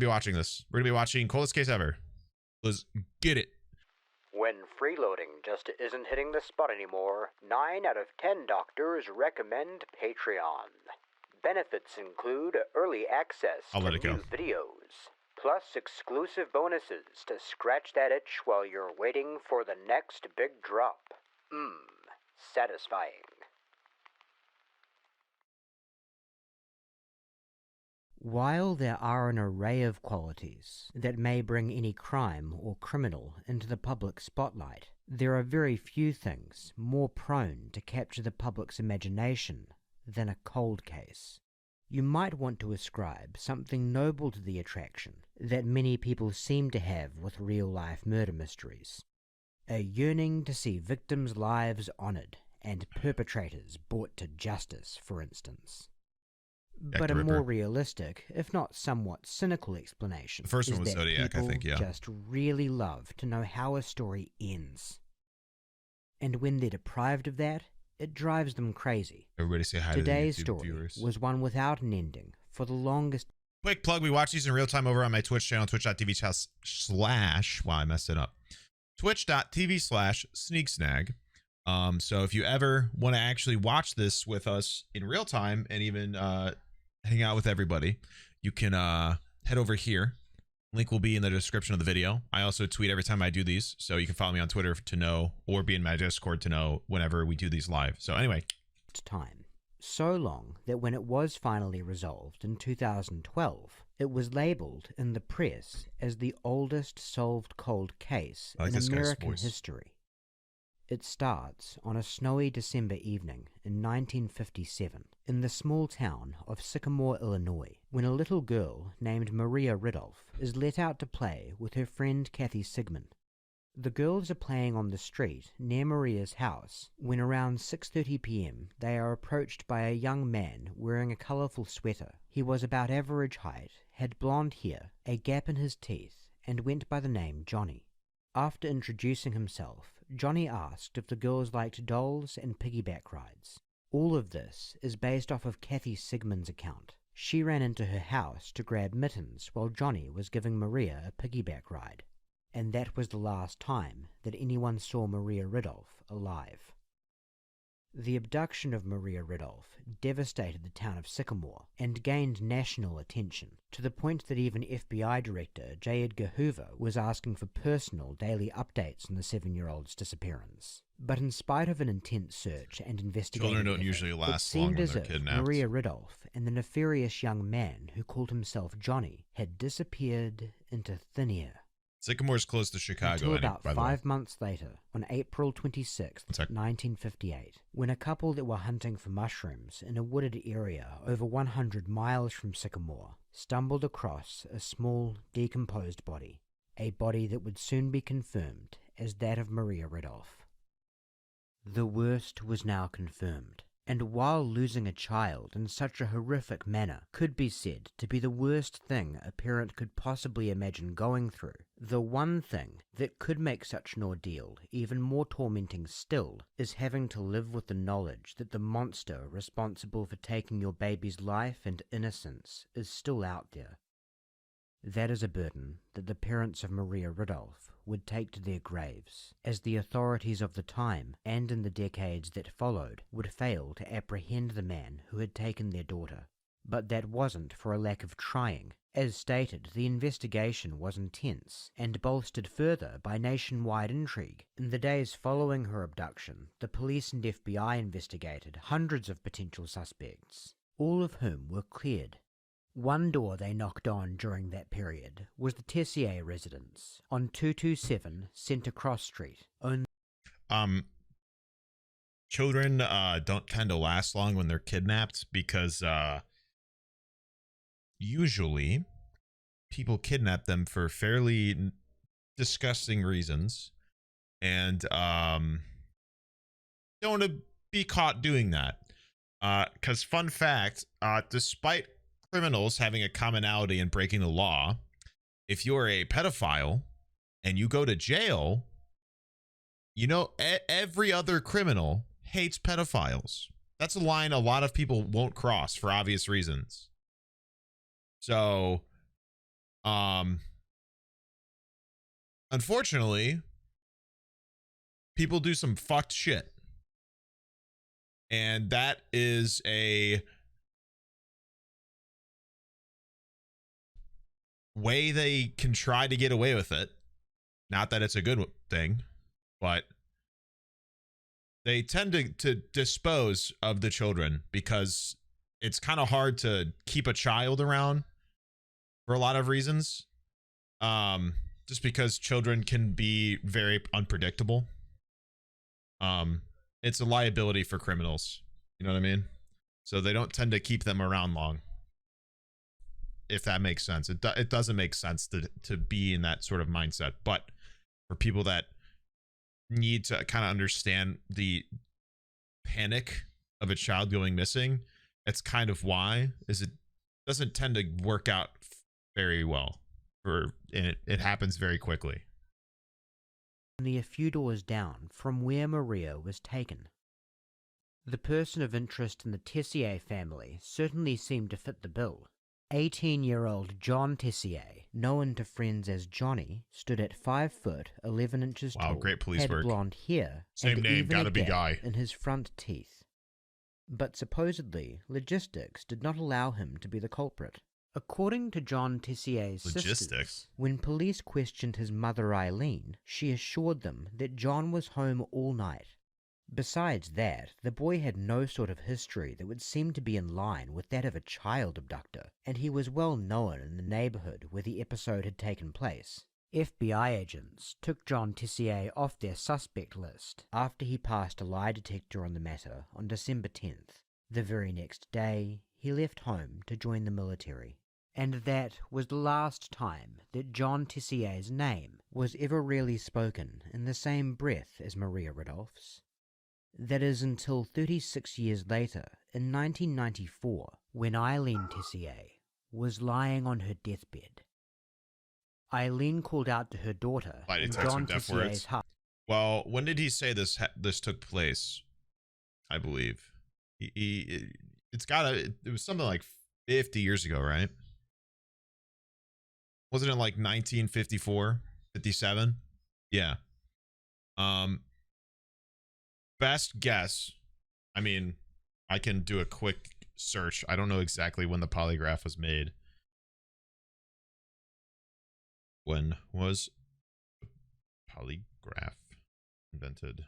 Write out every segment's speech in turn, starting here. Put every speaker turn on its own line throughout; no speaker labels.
be watching this. We're gonna be watching Coldest Case Ever. Let's get it.
When freeloading just isn't hitting the spot anymore, 9 out of 10 doctors recommend Patreon. Benefits include early access to new videos, plus exclusive bonuses to scratch that itch while you're waiting for the next big drop. Satisfying.
While there are an array of qualities that may bring any crime or criminal into the public spotlight, there are very few things more prone to capture the public's imagination than a cold case. You might want to ascribe something noble to the attraction that many people seem to have with real-life murder mysteries. A yearning to see victims' lives honored and perpetrators brought to justice, for instance. But a more realistic, if not somewhat cynical explanation,
the first one was Zodiac, I think, yeah.
Just really love to know how a story ends. And when they're deprived of that, it drives them crazy.
Everybody say hi
Today's
to the YouTube
story
viewers.
Was one without an ending for the longest.
Quick plug, we watch these in real time over on my Twitch channel, twitch.tv/, wow, I messed it up. Twitch.tv/Sneegsnag. So if you ever want to actually watch this with us in real time and even hang out with everybody, you can head over here. Link will be in the description of the video. I also tweet every time I do these, so you can follow me on Twitter to know, or be in my Discord to know whenever we do these live. So anyway.
Time. So long that when it was finally resolved in 2012, it was labeled in the press as the oldest solved cold case in American history. It starts on a snowy December evening in 1957 in the small town of Sycamore, Illinois, when a little girl named Maria Ridolph is let out to play with her friend Kathy Sigmund. The girls are playing on the street near Maria's house when around 6:30 p.m. they are approached by a young man wearing a colorful sweater. He was about average height, had blonde hair, a gap in his teeth, and went by the name Johnny. After introducing himself, Johnny asked if the girls liked dolls and piggyback rides. All of this is based off of Kathy Sigmund's account. She ran into her house to grab mittens while Johnny was giving Maria a piggyback ride. And that was the last time that anyone saw Maria Ridolph alive. The abduction of Maria Ridolph devastated the town of Sycamore and gained national attention, to the point that even FBI Director J. Edgar Hoover was asking for personal daily updates on the 7-year-old's disappearance. But in spite of an intense search and investigation,
children don't usually last long when they're kidnapped.
Maria Ridolph and the nefarious young man who called himself Johnny had disappeared into thin air.
Sycamore's close to Chicago.
Until about 5 months later, on April 26, 1958, when a couple that were hunting for mushrooms in a wooded area over 100 miles from Sycamore stumbled across a small, decomposed body, a body that would soon be confirmed as that of Maria Ridolph. The worst was now confirmed. And while losing a child in such a horrific manner could be said to be the worst thing a parent could possibly imagine going through, the one thing that could make such an ordeal even more tormenting still is having to live with the knowledge that the monster responsible for taking your baby's life and innocence is still out there. That is a burden that the parents of Maria Ridolph would take to their graves, as the authorities of the time and in the decades that followed would fail to apprehend the man who had taken their daughter. But that wasn't for a lack of trying. As stated, the investigation was intense and bolstered further by nationwide intrigue. In the days following her abduction, the police and FBI investigated hundreds of potential suspects, all of whom were cleared. One door they knocked on during that period was the Tessier residence on 227 Centre Cross Street.
Children don't tend to last long when they're kidnapped because usually people kidnap them for fairly disgusting reasons and don't want to be caught doing that. Because fun fact, despite criminals having a commonality in breaking the law, if you're a pedophile and you go to jail, you know, every other criminal hates pedophiles. That's a line a lot of people won't cross for obvious reasons. So Unfortunately, people do some fucked shit. And that is a way they can try to get away with it. Not that it's a good thing, but they tend to dispose of the children because it's kind of hard to keep a child around for a lot of reasons. Just because children can be very unpredictable. It's a liability for criminals. You know what I mean? So they don't tend to keep them around long. If that makes sense. It doesn't make sense to be in that sort of mindset. But for people that need to kind of understand the panic of a child going missing, it's kind of why is it doesn't tend to work out very well, and it happens very quickly.
Only a few doors down from where Maria was taken. The person of interest in the Tessier family certainly seemed to fit the bill. 18-year-old John Tessier, known to friends as Johnny, stood at 5 foot 11 inches tall.
Wow, great police
had
work.
Blonde hair,
Same
and
name,
even
gotta
a
be
gap
Guy.
in his front teeth. But supposedly, logistics did not allow him to be the culprit. According to John Tessier's sisters, when police questioned his mother Eileen, she assured them that John was home all night. Besides that, the boy had no sort of history that would seem to be in line with that of a child abductor, and he was well known in the neighborhood where the episode had taken place. FBI agents took John Tessier off their suspect list after he passed a lie detector on the matter on December 10th. The very next day, he left home to join the military. And that was the last time that John Tessier's name was ever really spoken in the same breath as Maria Rodolph's. That is until 36 years later, in 1994, when Eileen Tessier was lying on her deathbed. Eileen called out to her daughter in John Tessier's house.
Well, when did he say this took place? I believe it was something like 50 years ago, right? Wasn't it like 1954, 57? Yeah. Best guess. I mean, I can do a quick search. I don't know exactly when the polygraph was made. When was the polygraph invented?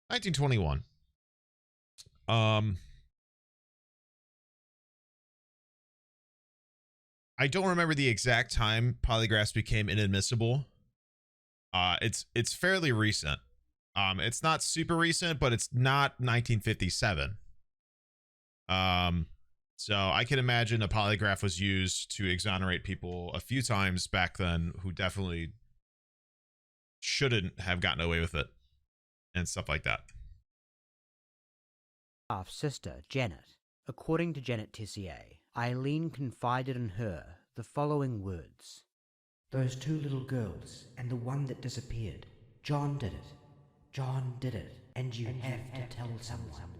1921. I don't remember the exact time polygraphs became inadmissible. It's fairly recent. It's not super recent, but it's not 1957. So I can imagine a polygraph was used to exonerate people a few times back then who definitely shouldn't have gotten away with it and stuff like that.
Half-sister, Janet. According to Janet Tessier, Eileen confided in her the following words. "Those 2 little girls and the one that disappeared. John did it. John did it. And you have to tell someone."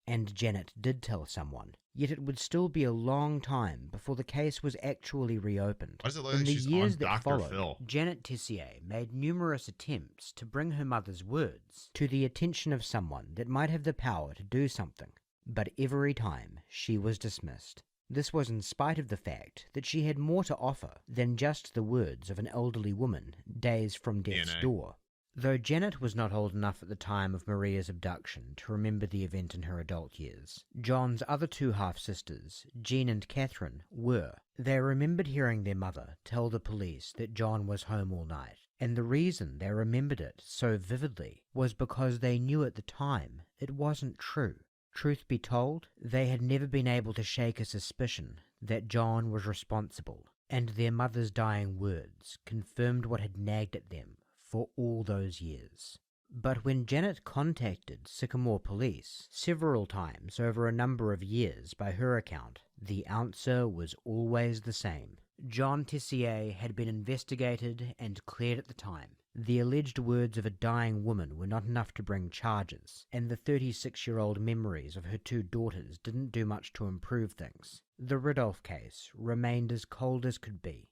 And Janet did tell someone, yet it would still be a long time before the case was actually reopened.
Why does it look
In
like
the
she's
years
on
that
Dr.
followed,
Phil?
Janet Tessier made numerous attempts to bring her mother's words to the attention of someone that might have the power to do something, but every time she was dismissed. This was in spite of the fact that she had more to offer than just the words of an elderly woman days from death's door. Though Janet was not old enough at the time of Maria's abduction to remember the event in her adult years, John's other 2 half-sisters, Jean and Catherine, were. They remembered hearing their mother tell the police that John was home all night, and the reason they remembered it so vividly was because they knew at the time it wasn't true. Truth be told, they had never been able to shake a suspicion that John was responsible, and their mother's dying words confirmed what had nagged at them for all those years. But when Janet contacted Sycamore police several times over a number of years by her account, the answer was always the same. John Tessier had been investigated and cleared at the time, The alleged words of a dying woman were not enough to bring charges, and the 36-year-old memories of her two daughters didn't do much to improve things. The Ridolf case remained as cold as could be.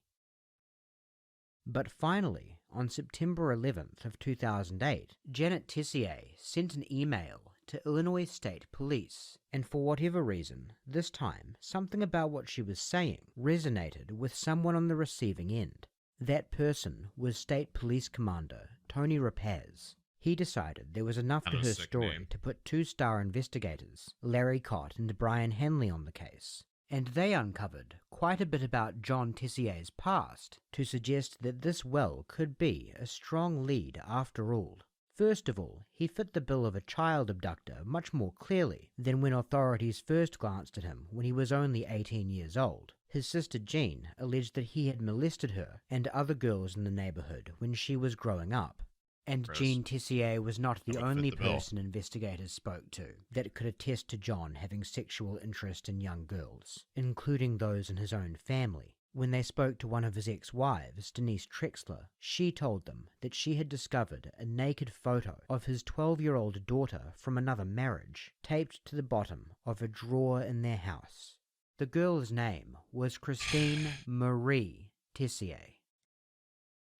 But finally, on September 11th of 2008, Janet Tessier sent an email to Illinois State Police, and for whatever reason, this time, something about what she was saying resonated with someone on the receiving end. That person was State Police Commander Tony Rapaz. He decided there was enough to her story to put two-star investigators, Larry Cott and Brian Henley, on the case, and they uncovered quite a bit about John Tessier's past to suggest that this well could be a strong lead after all. First of all, he fit the bill of a child abductor much more clearly than when authorities first glanced at him when he was only 18 years old. His sister Jean alleged that he had molested her and other girls in the neighborhood when she was growing up. And
Gross.
Jean Tessier was not the only person investigators spoke to that could attest to John having sexual interest in young girls, including those in his own family. When they spoke to one of his ex-wives, Denise Trexler, she told them that she had discovered a naked photo of his 12-year-old daughter from another marriage taped to the bottom of a drawer in their house. The girl's name was Christine Marie Tessier.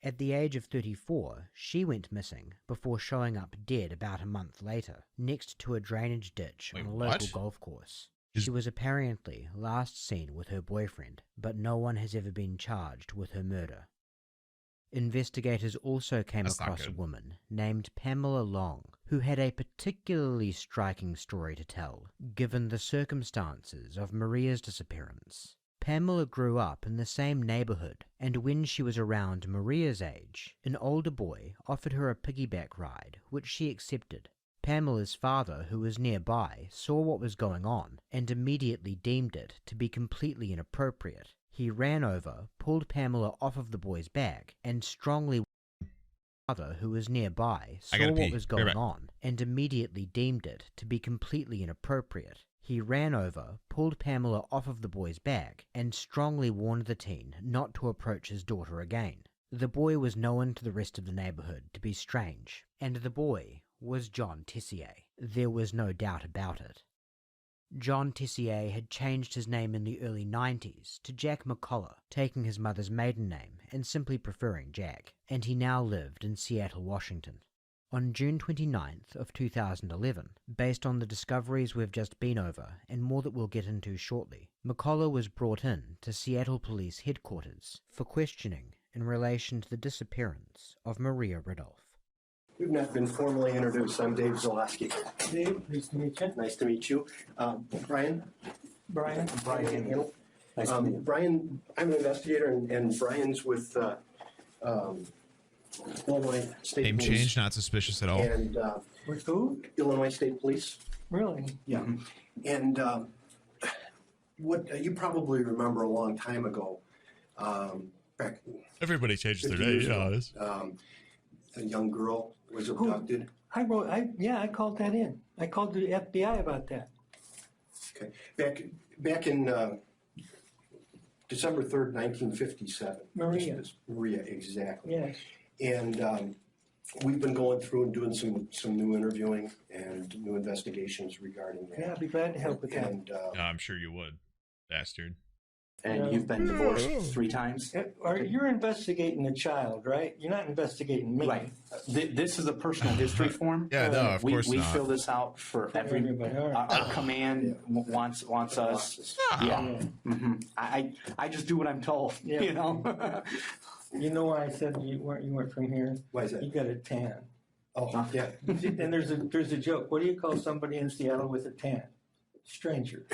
At the age of 34, she went missing before showing up dead about a month later, next to a drainage ditch on a local golf course. She was apparently last seen with her boyfriend, but no one has ever been charged with her murder. Investigators also came across a woman named Pamela Long, who had a particularly striking story to tell, given the circumstances of Maria's disappearance. Pamela grew up in the same neighborhood, and when she was around Maria's age, an older boy offered her a piggyback ride, which she accepted. Pamela's father, who was nearby, saw what was going on and immediately deemed it to be completely inappropriate. He ran over, pulled Pamela off of the boy's back, and strongly father, who was nearby, saw what was going on and immediately deemed it to be completely inappropriate. He ran over, pulled Pamela off of the boy's back, and strongly warned the teen not to approach his daughter again. The boy was known to the rest of the neighborhood to be strange, and the boy was John Tessier. There was no doubt about it. John Tessier had changed his name in the early 90s to Jack McCullough, taking his mother's maiden name and simply preferring Jack, and he now lived in Seattle, Washington. On June 29th of 2011, based on the discoveries we've just been over and more that we'll get into shortly, McCullough was brought in to Seattle Police Headquarters for questioning in relation to the disappearance of Maria Ridolf.
We've not been formally introduced. I'm Dave Zalowski.
Dave, nice to meet you.
Nice to meet you. Brian.
Brian.
Handle.
Nice to meet you.
Brian, I'm an investigator, and Brian's with Illinois State
Name
Police.
change, not suspicious at all.
And
With who?
Illinois State Police.
Really?
Yeah. And what you probably remember a long time ago, back
Everybody changes their
50
name,
years
you know
ago,
this.
a young girl was abducted.
I called that in. I called the FBI about that.
Okay. Back in December 3rd, 1957.
Maria.
Maria, exactly.
Yes.
And we've been going through and doing some new interviewing and new investigations regarding that.
Yeah, I'd be glad to help with that.
And
No, I'm sure you would, bastard.
And
Yeah.
you've been divorced 3 times?
You're investigating the child, right? You're not investigating me.
Right. This is a personal history form.
Yeah, no, of course
we
not.
fill this out for everybody.
All right.
Our command wants us. Yeah. I just do what I'm told.
Yeah.
You know.
You know why I said you weren't from here?
why is that?
You got a tan.
Oh, yeah.
And there's a joke. What do you call somebody in Seattle with a tan? Stranger.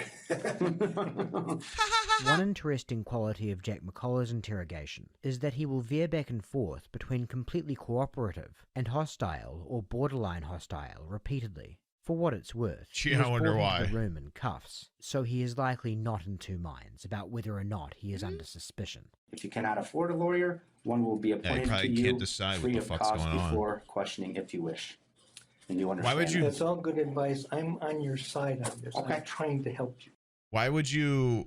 One interesting quality of Jack McCullough's interrogation is that he will veer back and forth between completely cooperative and hostile or borderline hostile repeatedly. For what it's worth,
Gee,
he was
I wonder
brought
why.
into the room in cuffs, so he is likely not in two minds about whether or not he is under suspicion.
If you cannot afford a lawyer, one will be appointed
probably
to you
can't decide what
free
the
of
fuck's
cost
going on.
before questioning if you wish. And you understand.
Why would you-
That's all good advice. I'm on your side on this.
Okay.
I'm trying to help you.
Why would you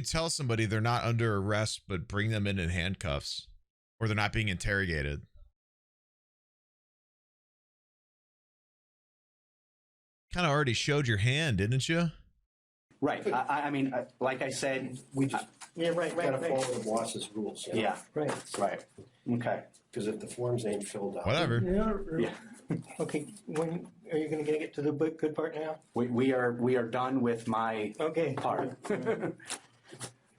tell somebody they're not under arrest but bring them in handcuffs? or they're not being interrogated. Kind of already showed your hand, didn't you?
Right. I mean, like I said,
We just
right.
gotta follow the boss's rules. You know?
yeah,
Right.
okay.
Because if the forms ain't filled out.
Whatever.
Yeah.
Okay, when are you going to get to the good part now?
We are done with my
Okay.
part.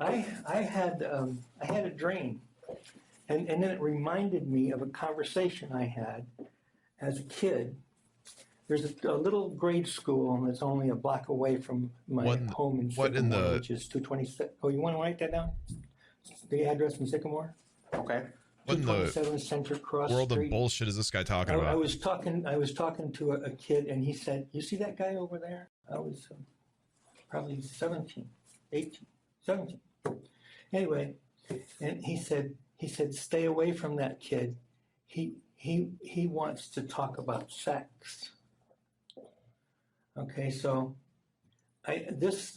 I had a dream, and then it reminded me of a conversation I had as a kid. There's a little grade school that's only a block away from my home in Sycamore, which is 226. Oh, you want to write that down? The address in Sycamore?
Okay.
What in
227 Center Cross
world
Street.
of bullshit is this guy talking about?
I was talking to a kid, and he said, "You see that guy over there?" I was probably 17, 18, 17. Anyway, and he said, "Stay away from that kid. He wants to talk about sex." Okay, so this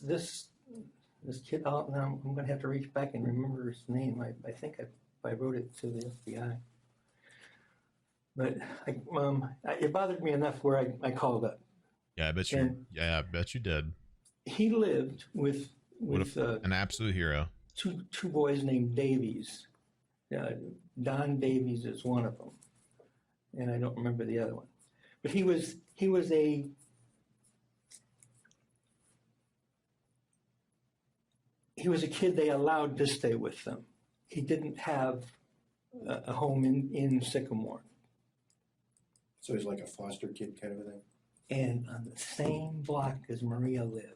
kid. Now I'm going to have to reach back and remember his name. I think I wrote it to the FBI. But it bothered me enough where I called up.
Yeah, I bet you. I bet you did.
He lived with
an absolute hero.
Two boys named Davies. Don Davies is one of them, and I don't remember the other one. But he was a kid they allowed to stay with them. He didn't have a home in Sycamore.
So he's like a foster kid kind of a thing?
And on the same block as Maria lived.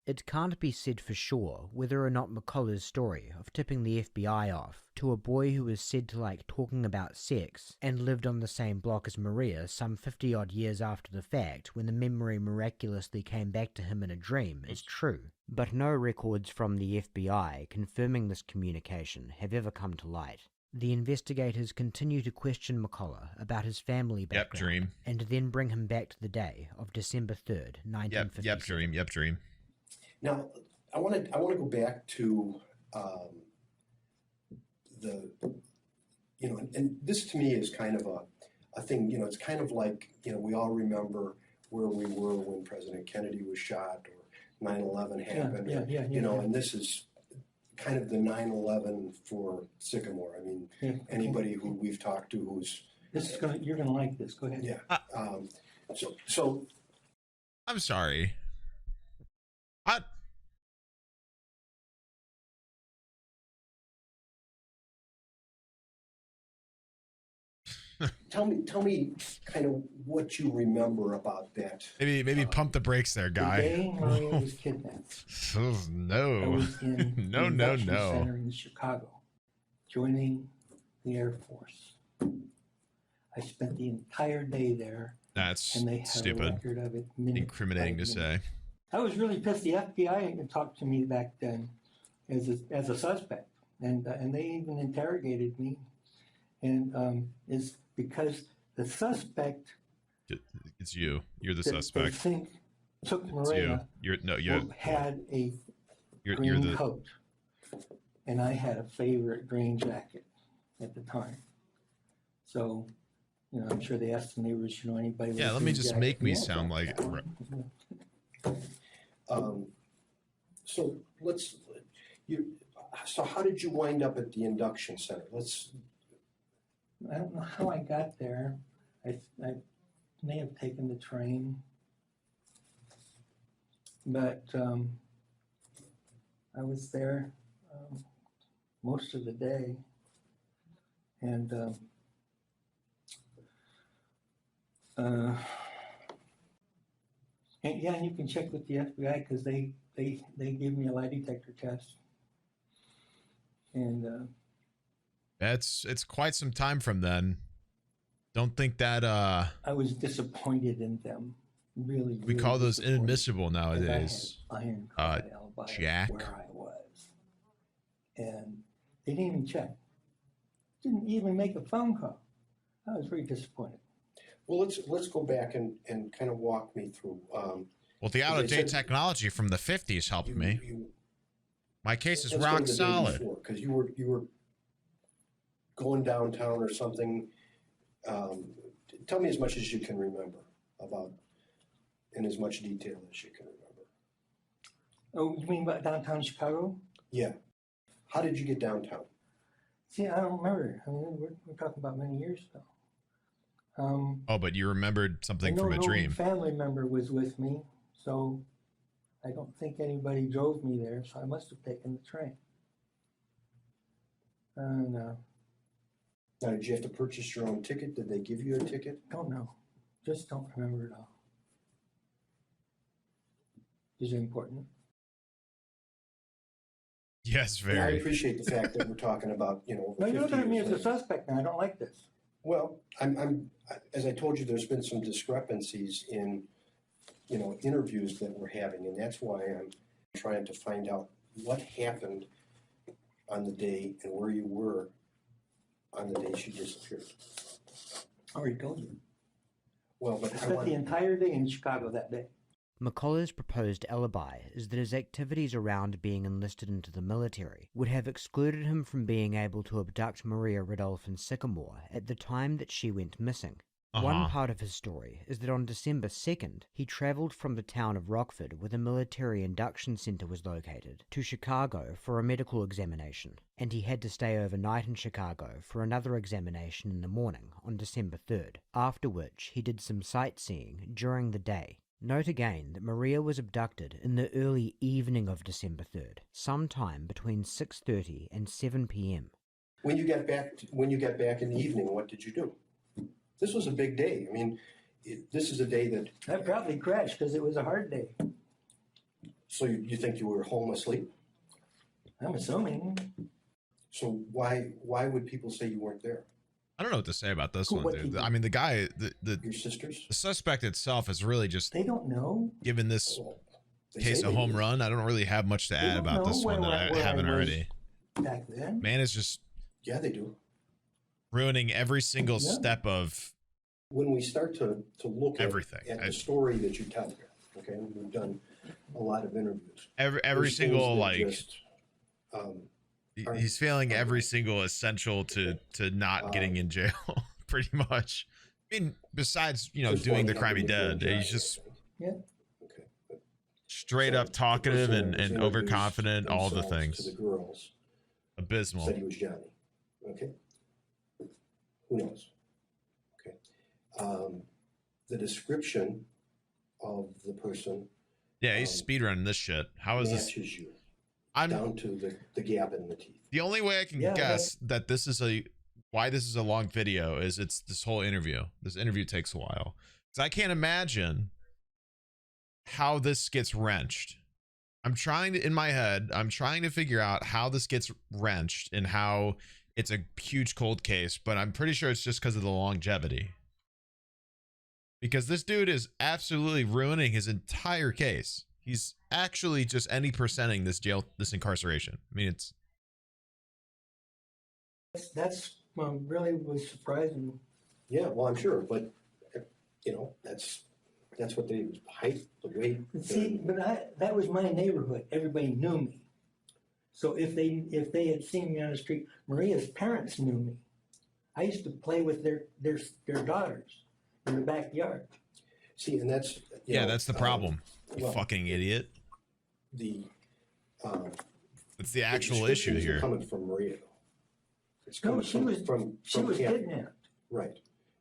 It can't be said for sure whether or not McCullough's story of tipping the FBI off to a boy who was said to like talking about sex and lived on the same block as Maria some 50-odd years after the fact when the memory miraculously came back to him in a dream is true, but no records from the FBI confirming this communication have ever come to light. The investigators continue to question McCullough about his family background and then bring him back to the day of December 3rd, 1957.
Yep, dream.
Now, I want to go back to and this to me is kind of a thing, it's kind of like, we all remember where we were when President Kennedy was shot or 9/11 happened. And this is kind of the 9/11 for Sycamore. I mean, anybody who we've talked to who's...
You're going to like this. Go ahead.
Yeah. So
I'm sorry.
Tell me kind of what you remember about that.
Maybe pump the brakes there, guy.
The day Maria was kidnapped.
No.
I was in
no.
Center in Chicago, joining the Air Force. I spent the entire day there.
That's
and they had
stupid.
A record of it
Incriminating to say.
I was really pissed. The FBI talked to me back then as a suspect, and they even interrogated me, and is because the suspect.
It's you. You're the suspect.
They think took Maria.
You
had a green coat, and I had a favorite green jacket at the time. So, I'm sure they asked the neighbors, anybody.
Yeah, let me just make me sound like.
So So how did you wind up at the induction center?
I don't know how I got there. I may have taken the train, but I was there most of the day, and and you can check with the FBI because they gave me a lie detector test, and
it's quite some time from then. Don't think that
I was disappointed in them. Really,
we call those inadmissible nowadays. Jack.
Where I was, and they didn't even check. Didn't even make a phone call. I was very disappointed.
Well, let's go back and kind of walk me through.
Well, the out-of-date technology from the 50s helped me. My case is rock solid.
Because you were going downtown or something. Tell me as much as you can remember about, in as much detail as you can remember.
Oh, you mean about downtown Chicago?
Yeah. How did you get downtown?
See, I don't remember. I mean, we're talking about many years ago.
Oh, but you remembered something from a
no
dream.
Family member was with me, so I don't think anybody drove me there, so I must have taken the train. No.
Now, did you have to purchase your own ticket? Did they give you a ticket?
Don't know. Just don't remember it all. Is it important?
Yes, very.
Yeah, I appreciate the fact that we're talking about, over
No, you're
50
looking at me
years
as a
later.
suspect now. I don't like this.
Well, as I told you, there's been some discrepancies in, interviews that we're having, and that's why I'm trying to find out what happened on the day and where you were on the day she disappeared.
I already told you.
Well, but
I spent the entire day in Chicago that day.
McCullough's proposed alibi is that his activities around being enlisted into the military would have excluded him from being able to abduct Maria Ridolph in Sycamore at the time that she went missing. One part of his story is that on December 2nd, he travelled from the town of Rockford, where the military induction centre was located, to Chicago for a medical examination, and he had to stay overnight in Chicago for another examination in the morning on December 3rd, after which he did some sightseeing during the day. Note again that Maria was abducted in the early evening of December 3rd, sometime between 6:30 and 7 p.m.
When you got back in the evening, what did you do? This was a big day. I mean, this is a day that...
I probably crashed because it was a hard day.
So you think you were home asleep?
I'm assuming.
So why would people say you weren't there?
I don't know what to say about this one, dude.
People?
I mean, the guy,
Your sisters?
the suspect itself is really just
They don't know.
given this
They
case
say
a
they
home
do.
run. I don't really have much to add
don't
about
know
this one
where
that I
I
haven't
was.
already.
Back then.
Man is just
Yeah, they do.
ruining every single
Yeah.
step of
When we start to look
everything.
at the story that you tell here, okay, we've done a lot of interviews.
Every
There's
single
things that
like
just,
he's failing every single essential to not getting in jail, pretty much. I mean, besides
Just
doing
one
the crime he
happened
did,
with
he's
Johnny,
just
I think.
Yeah.
Okay. But
straight
so
up
the
talkative
person that was
and
introduced
overconfident, all the
themselves
things.
to the girls
Abysmal.
said he was Johnny. Okay. Who knows? Okay. The description of the person
Yeah, he's speedrunning this shit. How is this?
matches you
I'm
down to the gap in the teeth.
the only way I can
Yeah,
guess that this is why this is a long video is it's this whole interview. This interview takes a while. Because I can't imagine how this gets wrenched. I'm trying to figure out how this gets wrenched and how it's a huge cold case, but I'm pretty sure it's just because of the longevity. Because this dude is absolutely ruining his entire case. He's actually just any percenting this incarceration. I mean, it's
That's really was surprising.
Yeah, well, I'm sure, but that's what they height, the weight.
See, but that was my neighborhood. Everybody knew me. So if they had seen me on the street, Maria's parents knew me. I used to play with their daughters in the backyard.
See, and that's
that's the problem. You
well,
fucking idiot. It's the actual issue
descriptions are
here.
coming from Maria. It's
No,
coming from
she was
Kathy.
kidnapped.
Right.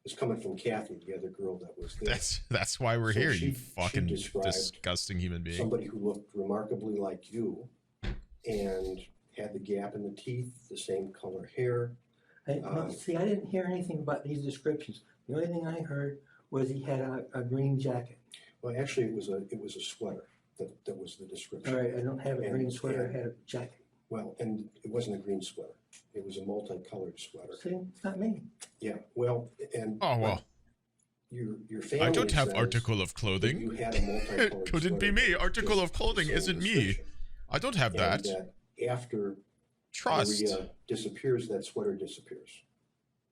It's coming from Kathy, the other girl that was there.
That's why we're
So
here.
she
You fucking
described
disgusting human being.
Somebody who looked remarkably like you and had the gap in the teeth, the same color hair.
See, I didn't hear anything about these descriptions. The only thing I heard was he had a green jacket.
Well, actually, it was a sweater that was the description.
All right, I don't have a green sweater. I had a jacket.
Well, and it wasn't a green sweater. It was a multicolored sweater.
See, it's not me.
Yeah, well, and
Oh well.
Your family.
I don't have
says
article of
that
clothing.
You had a multicolored
It couldn't be
sweater
me.
that
Article
just
of clothing
the same
isn't me.
description.
I don't have that.
And that after
Trust.
Maria disappears, that sweater disappears.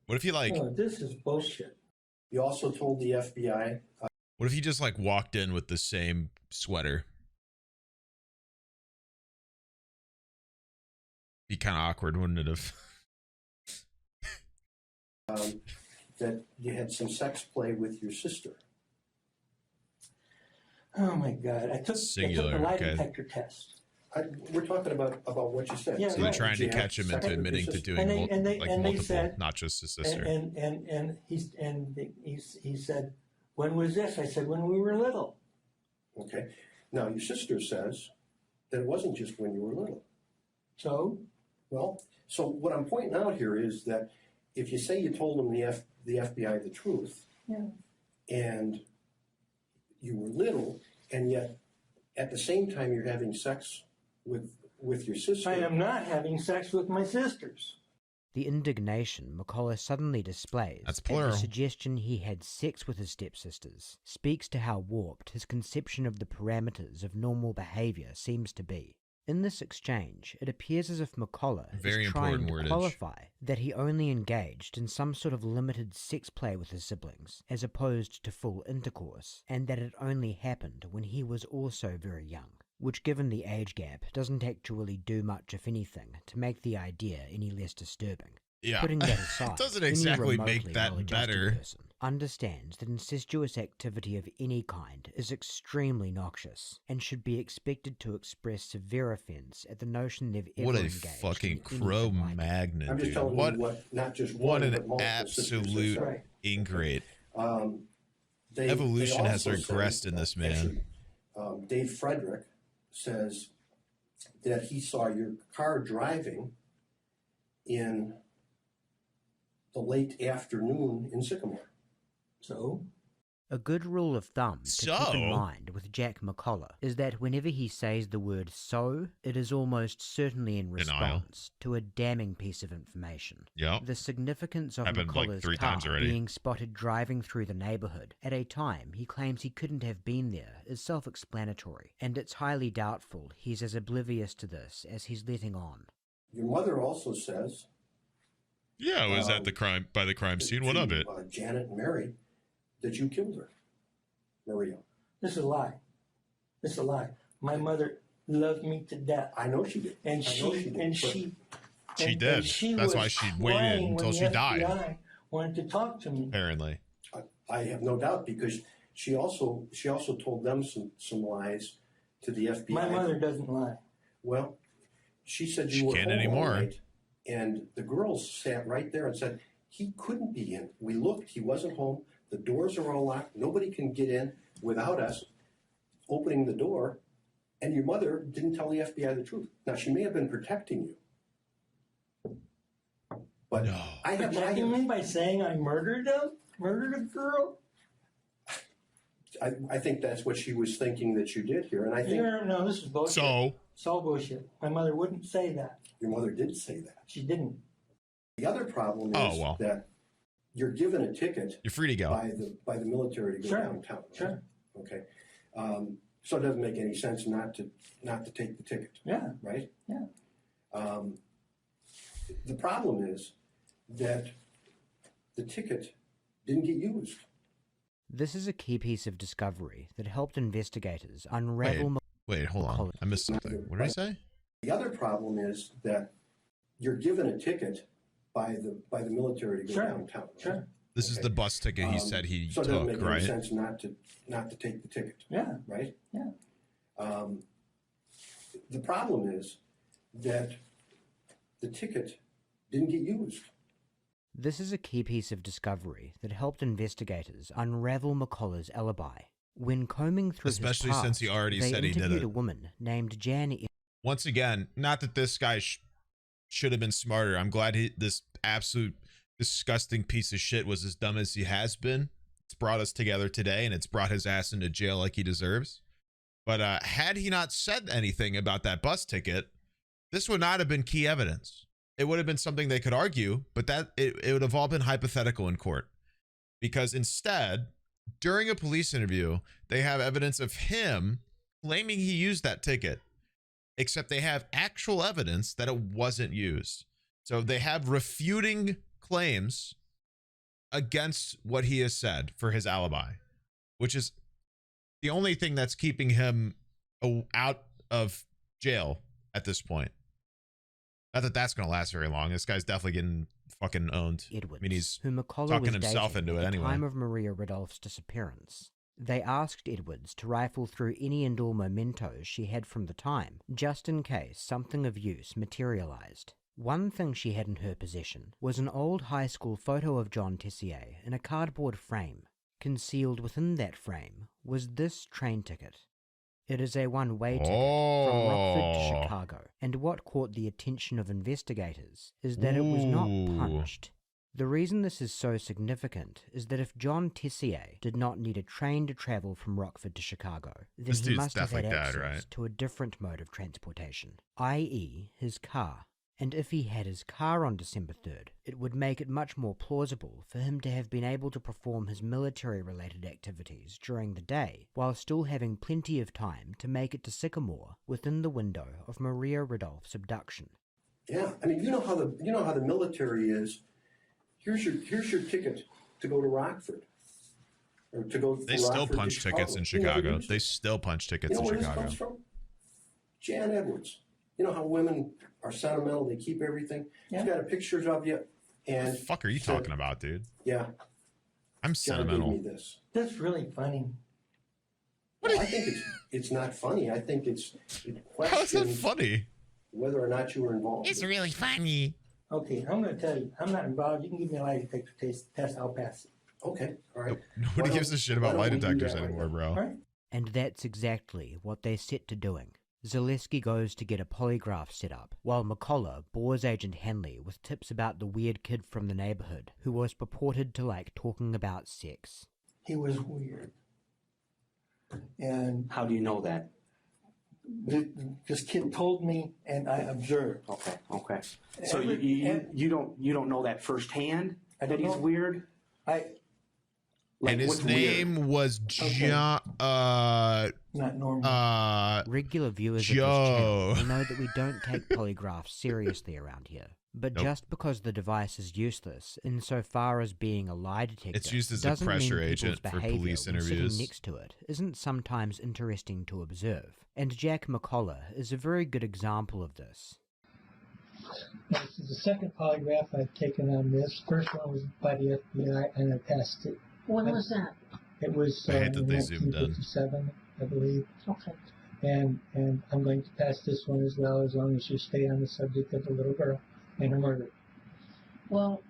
What if he
Oh, this is bullshit.
You also told the FBI.
What if he just like walked in with the same sweater? Be kind of awkward, wouldn't it have?
that you had some sex play with your sister.
Oh my God! I took the lie detector test.
We're talking about what you said.
Yeah,
so they're trying to catch him into admitting to doing multiple, said, not just his sister.
And he said, "When was this?" I said, "When we were little."
Okay. Now your sister says that it wasn't just when you were little.
So?
Well, so what I'm pointing out here is that if you say you told them the FBI the truth, and you were little, and yet at the same time you're having sex with your sister.
I am not having sex with my sisters.
The indignation McCullough suddenly displays at the suggestion he had sex with his stepsisters speaks to how warped his conception of the parameters of normal behavior seems to be. In this exchange, it appears as if McCullough is trying to qualify that he only engaged in some sort of limited sex play with his siblings, as opposed to full intercourse, and that it only happened when he was also very young, which given the age gap doesn't actually do much, if anything, to make the idea any less disturbing.
Yeah,
putting that aside,
it doesn't exactly make that better.
Person understands that incestuous activity of any kind is extremely noxious and should be expected to express severe offense at the notion they've ever engaged.
What a fucking Cro-Magnon,
I'm just telling you what, not just
what
one,
an absolute ingrate. Evolution has regressed in this man.
Actually, Dave Frederick says that he saw your car driving in the late afternoon in Sycamore.
So?
A good rule of thumb to keep in mind with Jack McCullough is that whenever he says the word "so," it is almost certainly in response to a damning piece of information.
Yep.
The significance of McCullough's car being spotted driving through the neighborhood at a time he claims he couldn't have been there is self-explanatory, and it's highly doubtful he's as oblivious to this as he's letting on.
Your mother also says...
Yeah, I was at the crime scene. What of it?
Janet and Mary, that you killed her, Maria.
This is a lie. This is a lie. My mother loved me to death.
I know she did.
And she
did. That's why she waited until she died.
FBI wanted to talk to me.
Apparently.
I have no doubt, because she also told them some lies to the FBI.
My mother doesn't lie.
Well, she said you were home
anymore.
all night, and the girls sat right there and said, he couldn't be in. We looked, he wasn't home. The doors are all locked. Nobody can get in without us opening the door. And your mother didn't tell the FBI the truth. Now, she may have been protecting you. But no.
Protecting me by saying I murdered a girl?
I think that's what she was thinking that you did here. And I think...
No, this is bullshit. It's all bullshit. My mother wouldn't say that.
Your mother did say that.
She didn't.
The other problem is that you're given a ticket.
You're free to go
by the military to go downtown. Right?
Sure.
Okay. So it doesn't make any sense not to take the ticket.
Yeah.
Right.
Yeah.
The problem is that the ticket didn't get used.
This is a key piece of discovery that helped investigators unravel.
Wait, hold on. I missed something. What did I say?
The other problem is that you're given a ticket by the military to go downtown. Right?
Sure.
This is the bus ticket he said he
so
took,
it doesn't make
right?
any sense not to take the ticket.
Yeah.
Right?
Yeah.
The problem is that the ticket didn't get used.
This is a key piece of discovery that helped investigators unravel McCullough's alibi. When combing through
especially
his past,
since he already said he did it.
They interviewed a woman named Jan.
Once again, not that this guy should have been smarter. I'm glad this absolute disgusting piece of shit was as dumb as he has been. It's brought us together today, and it's brought his ass into jail like he deserves. But had he not said anything about that bus ticket, this would not have been key evidence. It would have been something they could argue, but that it would have all been hypothetical in court. Because instead, during a police interview, they have evidence of him claiming he used that ticket, except they have actual evidence that it wasn't used. So they have refuting claims against what he has said for his alibi, which is the only thing that's keeping him out of jail at this point. Not that that's going to last very long. This guy's definitely getting fucking owned.
Edwards,
I mean, he's
who McCullough
talking
was
himself
dating
into it
at the
anyway.
time of Maria Ridolph's disappearance. They asked Edwards to rifle through any and all mementos she had from the time, just in case something of use materialized. One thing she had in her possession was an old high school photo of John Tessier in a cardboard frame. Concealed within that frame was this train ticket. It is a one-way ticket from Rockford to Chicago, and what caught the attention of investigators is that it was not punched. The reason this is so significant is that if John Tessier did not need a train to travel from Rockford to Chicago, then he must have had access to a different mode of transportation, i.e. his car. And if he had his car on December 3rd, it would make it much more plausible for him to have been able to perform his military-related activities during the day, while still having plenty of time to make it to Sycamore within the window of Maria Ridolph's abduction.
Yeah, I mean, you know how the military is. Here's your ticket to go to Rockford. Or to go
they still
Rockford
punch tickets in Chicago. They still punch tickets in Chicago.
Where this comes from? Jan Edwards. You know how women are sentimental, they keep everything. Yeah. She's got a pictures of you. And
what the fuck are you talking about, dude?
Yeah.
I'm sentimental.
Gave me this.
That's really funny.
Well, I think it's not funny. I think it
how is that funny?
Whether or not you were involved.
It's really funny.
Okay, I'm going to tell you, I'm not involved. You can give me a lie detector test, I'll pass it.
Okay, all right.
Nobody gives a shit about lie detectors anymore, bro.
Right?
And that's exactly what they set to doing. Zaleski goes to get a polygraph set up, while McCullough bores Agent Henley with tips about the weird kid from the neighborhood who was purported to like talking about sex.
He was weird. And
how do you know that?
This kid told me, and I observed.
Okay. So you don't know that firsthand that he's weird?
And his name was John.
Not normal.
Regular viewers of this channel will know that we don't take polygraphs seriously around here. But just because the device is useless insofar as being a lie detector,
it's used as a pressure agent for police interviews.
Sitting next to it isn't sometimes interesting to observe, and Jack McCullough is a very good example of this.
This is the second polygraph I've taken on this. First one was by the FBI, and I passed it.
When was that?
It was
I hate that they zoomed in.
1957, I believe.
Okay.
And I'm going to pass this one as well, as long as you stay on the subject of the little girl and her murder.
Well,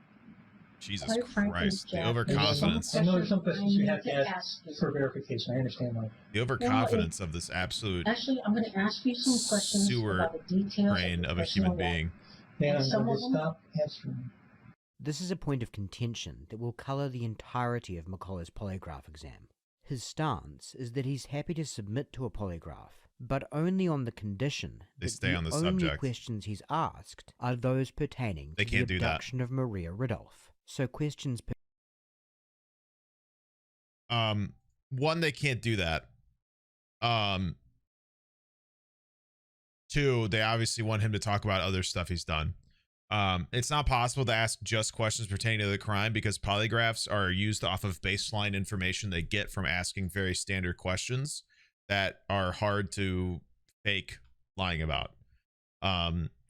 Jesus Christ, the overconfidence.
I know there's some questions you have to ask for verification. I understand why.
The overconfidence of this absolute
actually, I'm going to ask you some questions about the details
brain of a human being.
And I'm going to stop answering.
This is a point of contention that will colour the entirety of McCullough's polygraph exam. His stance is that he's happy to submit to a polygraph, but only on the condition that the only questions he's asked are those pertaining to the abduction of Maria Ridolph. So questions...
One, they can't do that. Two, they obviously want him to talk about other stuff he's done. It's not possible to ask just questions pertaining to the crime because polygraphs are used off of baseline information they get from asking very standard questions that are hard to fake lying about.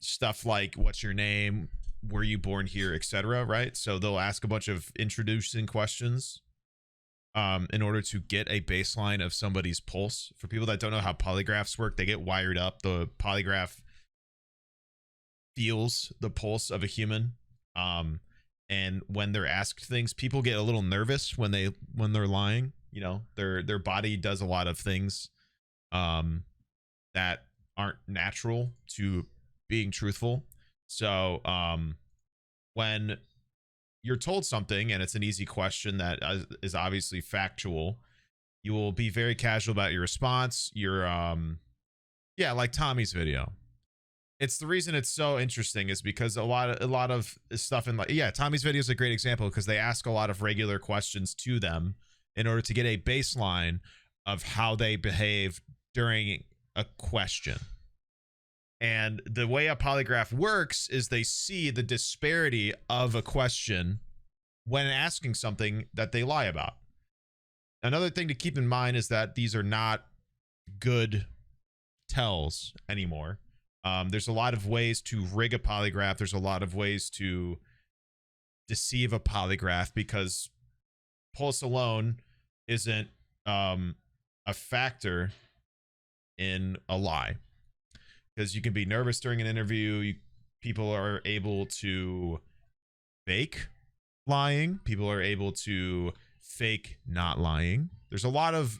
Stuff like what's your name, were you born here, etc. Right? So they'll ask a bunch of introducing questions in order to get a baseline of somebody's pulse. For people that don't know how polygraphs work, they get wired up. The polygraph feels the pulse of a human, and when they're asked things, people get a little nervous when they're lying. You know, their body does a lot of things that aren't natural to being truthful. So when you're told something and it's an easy question that is obviously factual, you will be very casual about your response. You're yeah, like Tommy's video. It's the reason it's so interesting is because a lot of stuff in, like, yeah, Tommy's video is a great example because they ask a lot of regular questions to them in order to get a baseline of how they behave during a question. And the way a polygraph works is they see the disparity of a question when asking something that they lie about. Another thing to keep in mind is that these are not good tells anymore. There's a lot of ways to rig a polygraph. There's a lot of ways to deceive a polygraph because pulse alone isn't a factor in a lie, because you can be nervous during an interview. People are able to fake lying. People are able to fake not lying. There's a lot of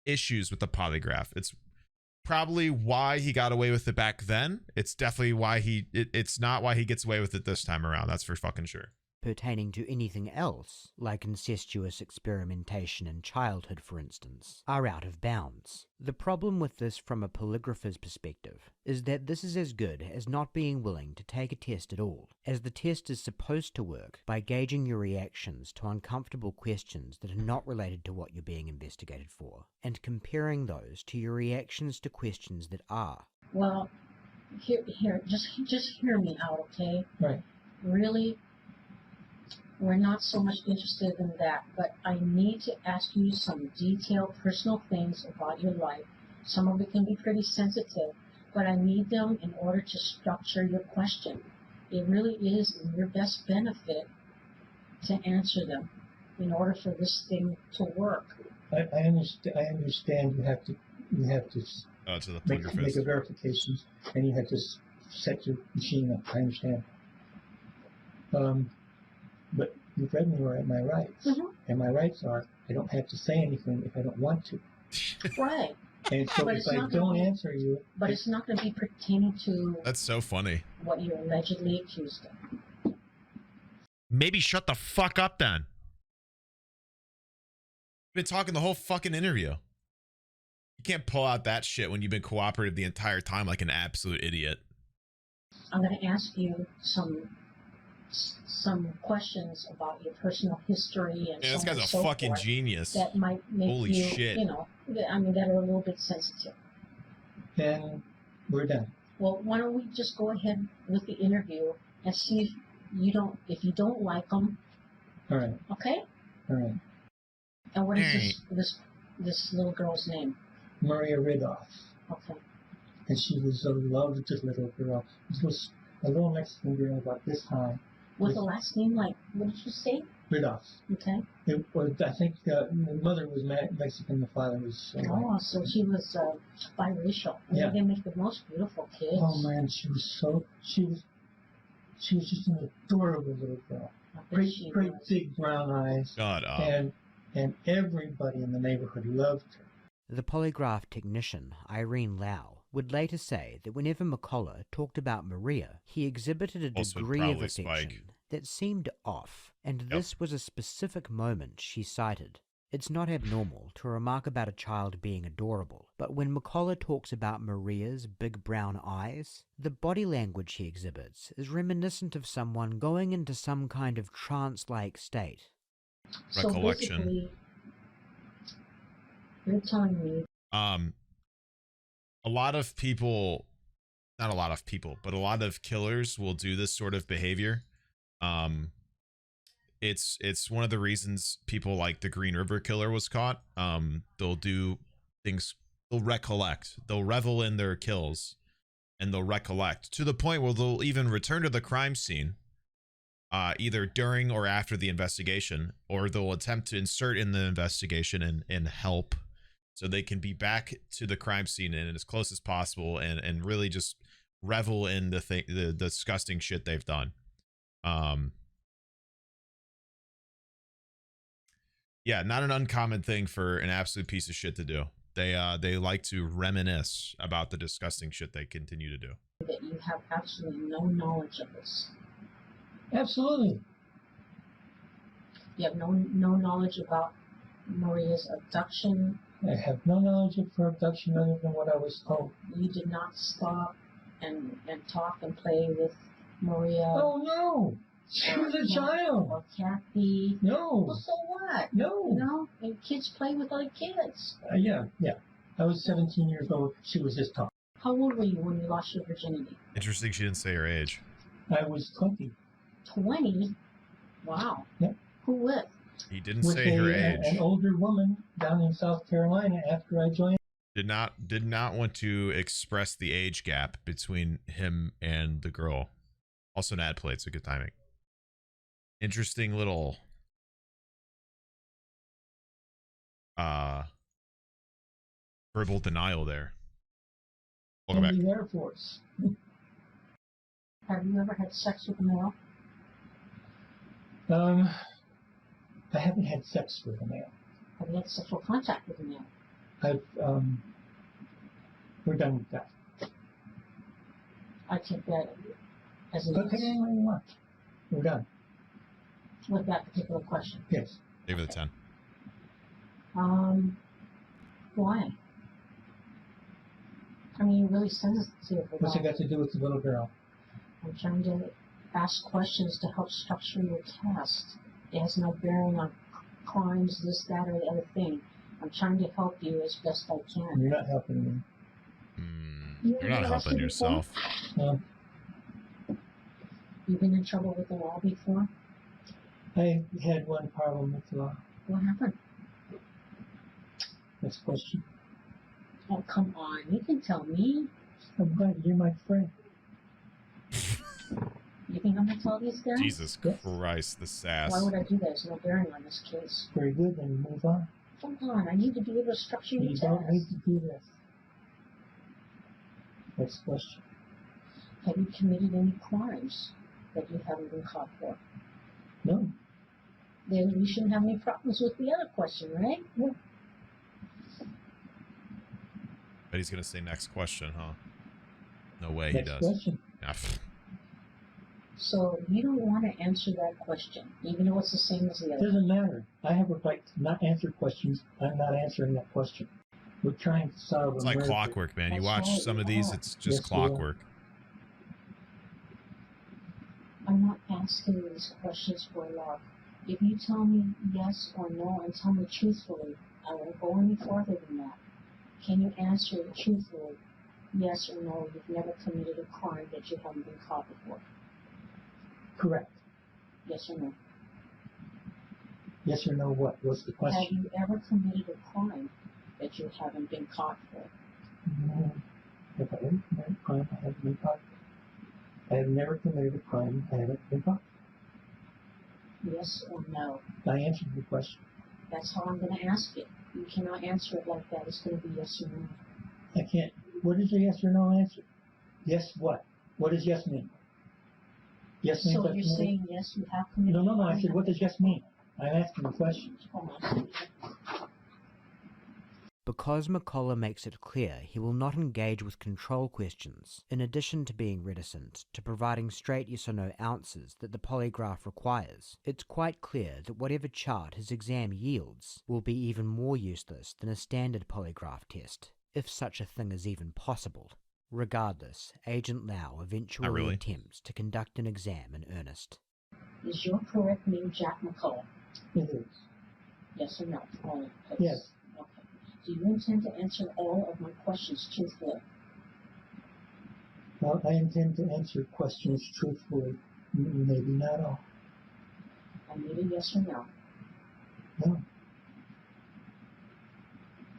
issues with the polygraph. It's probably why he got away with it back then. It's definitely why it's not why he gets away with it this time around. That's for fucking sure.
Pertaining to anything else, like incestuous experimentation in childhood, for instance, are out of bounds. The problem with this from a polygrapher's perspective is that this is as good as not being willing to take a test at all, as the test is supposed to work by gauging your reactions to uncomfortable questions that are not related to what you're being investigated for, and comparing those to your reactions to questions that are.
Well, just hear me out, okay?
Right.
Really, we're not so much interested in that, but I need to ask you some detailed personal things about your life. Some of it can be pretty sensitive, but I need them in order to structure your question. It really is in your best benefit to answer them in order for this thing to work.
I understand you have to make a verification, and you have to set your machine up. I understand. But you've read me my rights, and my rights are I don't have to say anything if I don't want to.
Right.
And so if I don't answer you...
But it's not going to be pertaining to...
That's so funny.
...what you're allegedly accused of.
Maybe shut the fuck up then. Been talking the whole fucking interview. You can't pull out that shit when you've been cooperative the entire time like an absolute idiot.
I'm going to ask you some questions about your personal history and
this guy's
so
a fucking
forth
genius.
that might make
Holy
you,
shit.
you know, I mean, that are a little bit sensitive.
Then we're done.
Well, why don't we just go ahead with the interview and see if you don't like them.
All right.
Okay.
All right.
And what is this little girl's name?
Maria Ridoff.
Okay.
And she was a lovely little girl. It was a little Mexican girl about this high.
With a last name like, what did you say?
Ridoff.
Okay.
It was, I think the mother was Mexican, the father was...
so she was biracial.
Yeah.
They make the most beautiful kids.
Oh man, she was just an adorable little girl. Great big brown eyes.
God,
and everybody in the neighborhood loved her.
The polygraph technician, Irene Lau, would later say that whenever McCullough talked about Maria, he exhibited a degree of affection that seemed off, and this was a specific moment she cited. It's not abnormal to remark about a child being adorable, but when McCullough talks about Maria's big brown eyes, the body language he exhibits is reminiscent of someone going into some kind of trance-like state.
Recollection.
So basically, you're telling me...
A lot of people, not a lot of people, but a lot of killers will do this sort of behavior. It's one of the reasons people like the Green River Killer was caught. They'll do things, they'll recollect, they'll revel in their kills, and they'll recollect to the point where they'll even return to the crime scene, either during or after the investigation, or they'll attempt to insert in the investigation and help, so they can be back to the crime scene and as close as possible and really just revel in the disgusting shit they've done. Yeah, not an uncommon thing for an absolute piece of shit to do. They like to reminisce about the disgusting shit they continue to do.
That you have absolutely no knowledge of this.
Absolutely.
You have no knowledge about Maria's abduction.
I have no knowledge of her abduction other than what I was told.
You did not stop and talk and play with Maria.
Oh no! She was a child.
Or Kathy.
No.
Well, so what?
No.
You know, and kids play with other kids.
Yeah. I was 17 years old. She was just talking.
How old were you when you lost your virginity?
Interesting she didn't say her age.
I was 20.
20? Wow.
Yep.
Who with?
He didn't say her age.
An older woman down in South Carolina after I joined.
Did not want to express the age gap between him and the girl. Also an ad play, it's a good timing. interesting little verbal denial there. Welcome back.
In the Air Force.
Have you ever had sex with a male?
I haven't had sex with a male.
Have you had sexual contact with a male?
We're done with that.
I take that as an
Okay, what you want. We're done.
With that particular question.
Yes.
Give it a 10.
Why? I mean, you're really sensitive.
What's it got to do with the little girl?
I'm trying to ask questions to help structure your test. It has no bearing on crimes, this, that, or the other thing. I'm trying to help you as best I can.
You're not helping me.
You're not helping yourself.
No.
You've been in trouble with the law before?
I had one problem with the law.
What happened?
Next question.
Oh, come on. You can tell me.
I'm glad you're my friend.
You think I'm going to tell these guys?
Jesus Christ, the sass.
Why would I do that? There's no bearing on this case.
Very good, then you move on.
Come on. I need to be able to structure your test.
You don't need to do this. Next question.
Have you committed any crimes that you haven't been caught for?
No.
Then we shouldn't have any problems with the other question, right?
Yeah.
Bet he's going to say next question, huh? No way
Next
he does.
Question.
Yeah.
So you don't want to answer that question, even though it's the same as the other.
Doesn't matter. I have a right to not answer questions. I'm not answering that question. We're trying to solve
It's
a
like
murder.
clockwork, man. You watch some of these, it's just
Yes,
clockwork.
I'm not asking you these questions for love. If you tell me yes or no and tell me truthfully, I won't go any farther than that. Can you answer truthfully, yes or no, you've never committed a crime that you haven't been caught before?
Correct.
Yes or no?
Yes or no what? What's the question?
Have you ever committed a crime that you haven't been caught for?
No. If I haven't committed a crime, I haven't been caught. I have never committed a crime I haven't been caught.
Yes or no?
I answered the question.
That's how I'm going to ask it. You cannot answer it like that. It's going to be yes or no.
I can't. What is a yes or no answer? Yes what? What does yes mean? Yes means
So
I've
you're
committed-
saying yes, you have committed
No.
a crime?
I said, what does yes mean? I'm asking the question.
Hold on.
Because McCullough makes it clear he will not engage with control questions, in addition to being reticent to providing straight yes or no answers that the polygraph requires, it's quite clear that whatever chart his exam yields will be even more useless than a standard polygraph test, if such a thing is even possible. Regardless, Agent Lau eventually attempts to conduct an exam in earnest.
Is your correct name Jack McCullough?
It is.
Yes or no?
Yes.
Okay. Do you intend to answer all of my questions truthfully?
Well, I intend to answer questions truthfully. Maybe not all.
I need a yes or no.
No.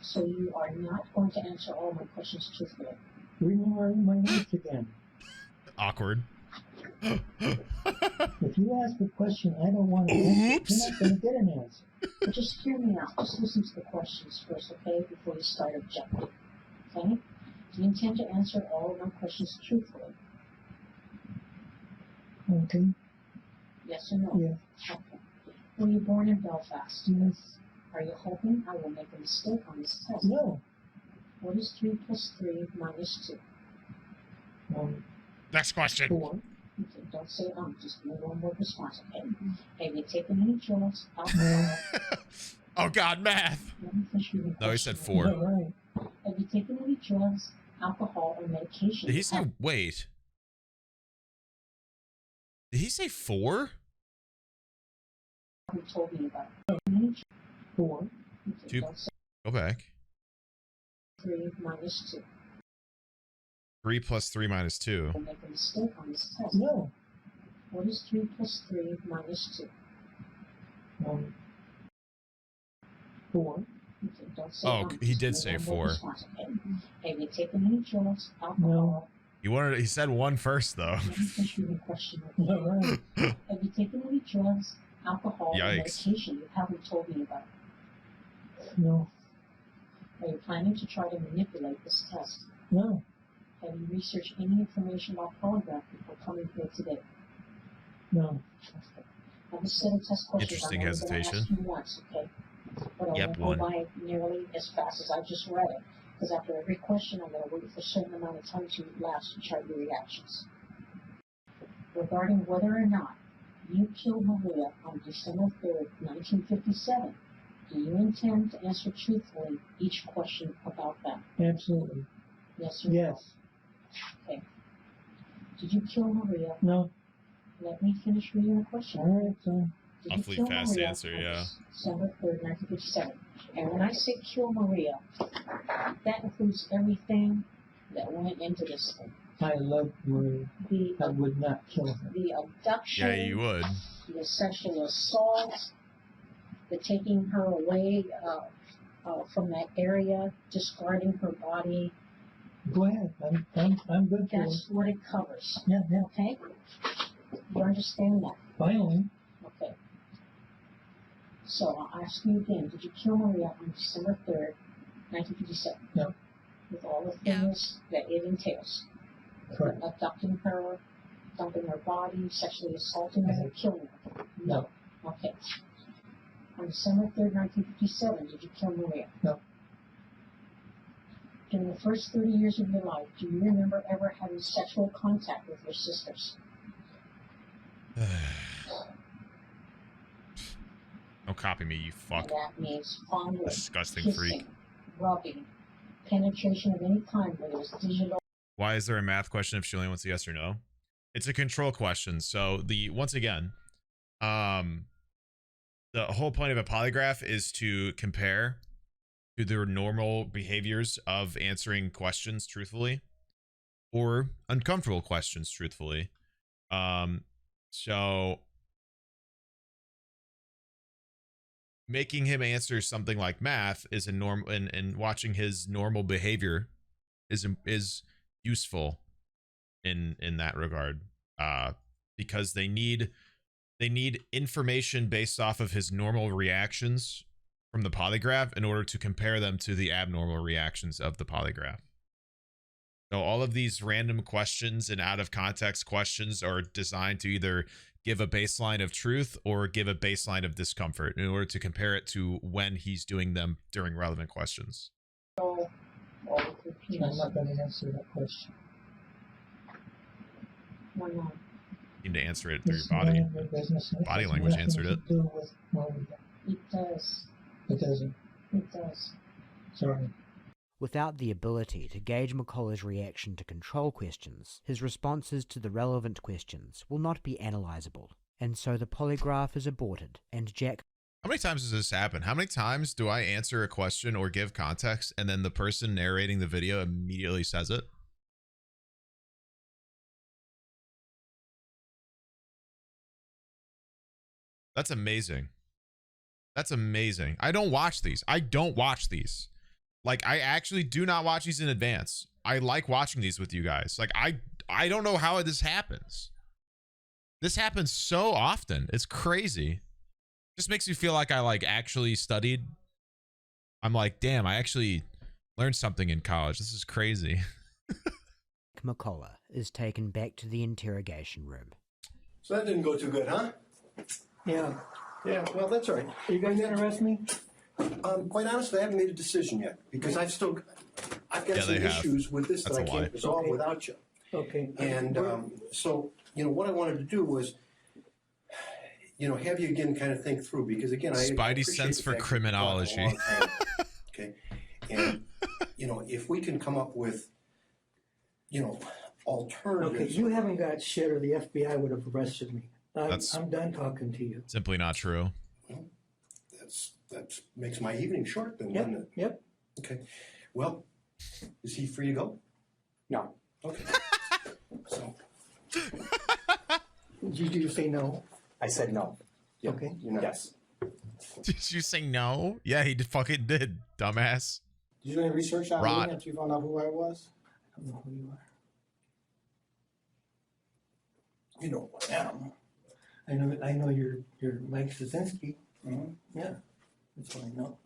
So you are not going to answer all my questions truthfully?
Rewriting my notes again.
Awkward.
If you ask a question I don't want to answer, you're not going to get an answer.
But just hear me out. Just listen to the questions first, okay, before you start objecting. Okay? Do you intend to answer all of my questions truthfully?
Okay.
Yes or no?
Yeah.
Okay. Were you born in Belfast?
Yes.
Are you hoping I will make a mistake on this test?
No.
What is 3 plus 3 minus 2?
Next question.
4.
Okay, don't say just give me one word response, okay? Have you taken any drugs, alcohol?
Oh God, math.
Let me finish reading the
No, he
question.
said 4.
All right.
Have you taken any drugs, alcohol, or medication?
Did he say, wait. Did he say 4?
You told me about.
4.
Okay,
2.
don't say
Go back.
3 minus 2.
3 plus 3 minus 2.
You'll make a mistake on this test.
No.
What is 3 plus 3 minus 2?
4.
Okay, don't say
Oh, he
just
did
give me
say
one word
4.
response, okay? Have you taken any drugs, alcohol,
He said one first though.
Let me finish reading the question. Okay? Have you taken any drugs, alcohol, or medication you haven't told me about?
No.
Are you planning to try to manipulate this test?
No.
Have you researched any information about Polygraph before coming here today?
No.
Okay. Now this set of test questions
Interesting
I'm
hesitation.
Ask you once, okay? But I won't go by nearly as fast as I just read it. Because after every question, I'm going to wait for a certain amount of time to elapse to chart your reactions. Regarding whether or not you killed Maria on December 3rd, 1957, do you intend to answer truthfully each question about that?
Absolutely.
Yes or no?
Yes.
Okay. Did you kill Maria?
No.
Let me finish reading the question.
All right, son.
Did
Awfully
you kill
fast
Maria
answer,
on
yeah.
December 3rd, 1957. And when I say kill Maria, that includes everything that went into this thing.
I love Maria. I would not kill her.
The abduction.
Yeah, you would.
The sexual assault. The taking her away from that area, discarding her body.
Go ahead. I'm good for it.
That's what it covers.
Yeah.
Okay? You understand that?
Finally.
Okay. So I'll ask you again, did you kill Maria on December 3rd, 1957?
No.
With all the things that it entails?
Correct.
Abducting her, dumping her body, sexually assaulting her, and killing her?
No.
Okay. On December 3rd, 1957, did you kill Maria?
No.
During the first 30 years of your life, do you remember ever having sexual contact with your sisters?
Don't copy me, you fuck.
And that means fondling,
Disgusting
kissing,
freak.
rubbing, penetration of any kind, whether it's digital.
Why is there a math question if she only wants a yes or no? It's a control question. So once again, the whole point of a polygraph is to compare to the normal behaviors of answering questions truthfully or uncomfortable questions truthfully. So making him answer something like math is a norm, and watching his normal behavior is useful in that regard, because they need information based off of his normal reactions from the polygraph in order to compare them to the abnormal reactions of the polygraph. So all of these random questions and out of context questions are designed to either give a baseline of truth or give a baseline of discomfort in order to compare it to when he's doing them during relevant questions.
I'm not going to answer that question.
Why not?
You need to answer it through your body. Body language answered it.
It does.
It doesn't.
It does.
Sorry.
Without the ability to gauge McCullough's reaction to control questions, his responses to the relevant questions will not be analyzable, and so the polygraph is aborted, and Jack...
How many times does this happen? How many times do I answer a question or give context, and then the person narrating the video immediately says it? That's amazing. That's amazing. I don't watch these. Like, I actually do not watch these in advance. I like watching these with you guys. Like, I don't know how this happens. This happens so often. It's crazy. Just makes me feel like I actually studied. I'm like, damn, I actually learned something in college. This is crazy.
McCullough is taken back to the interrogation room.
So that didn't go too good, huh?
Yeah.
Yeah, well, that's all right.
Are you guys interested me?
Quite honestly, I haven't made a decision yet because I've got some issues with this that I can't resolve without you.
Okay.
And so, what I wanted to do was, have you again kind of think through, because again,
Spidey sense for criminology.
Okay. And, if we can come up with, alternatives.
Okay, you haven't got shit, or the FBI would have arrested me. I'm done talking to you.
Simply not true.
Well, that makes my evening short then, doesn't it?
Yep.
Okay. Well, is he free to go?
No.
Okay. So.
Did you say no?
I said no.
Yep. Okay.
Yes.
Did you say no? Yeah, he fucking did, dumbass.
Did you do any research on me after you found out who I was?
I don't know who you are. You know who I am. I know you're Mike Szynski. Mm-hmm. Yeah, that's what I know.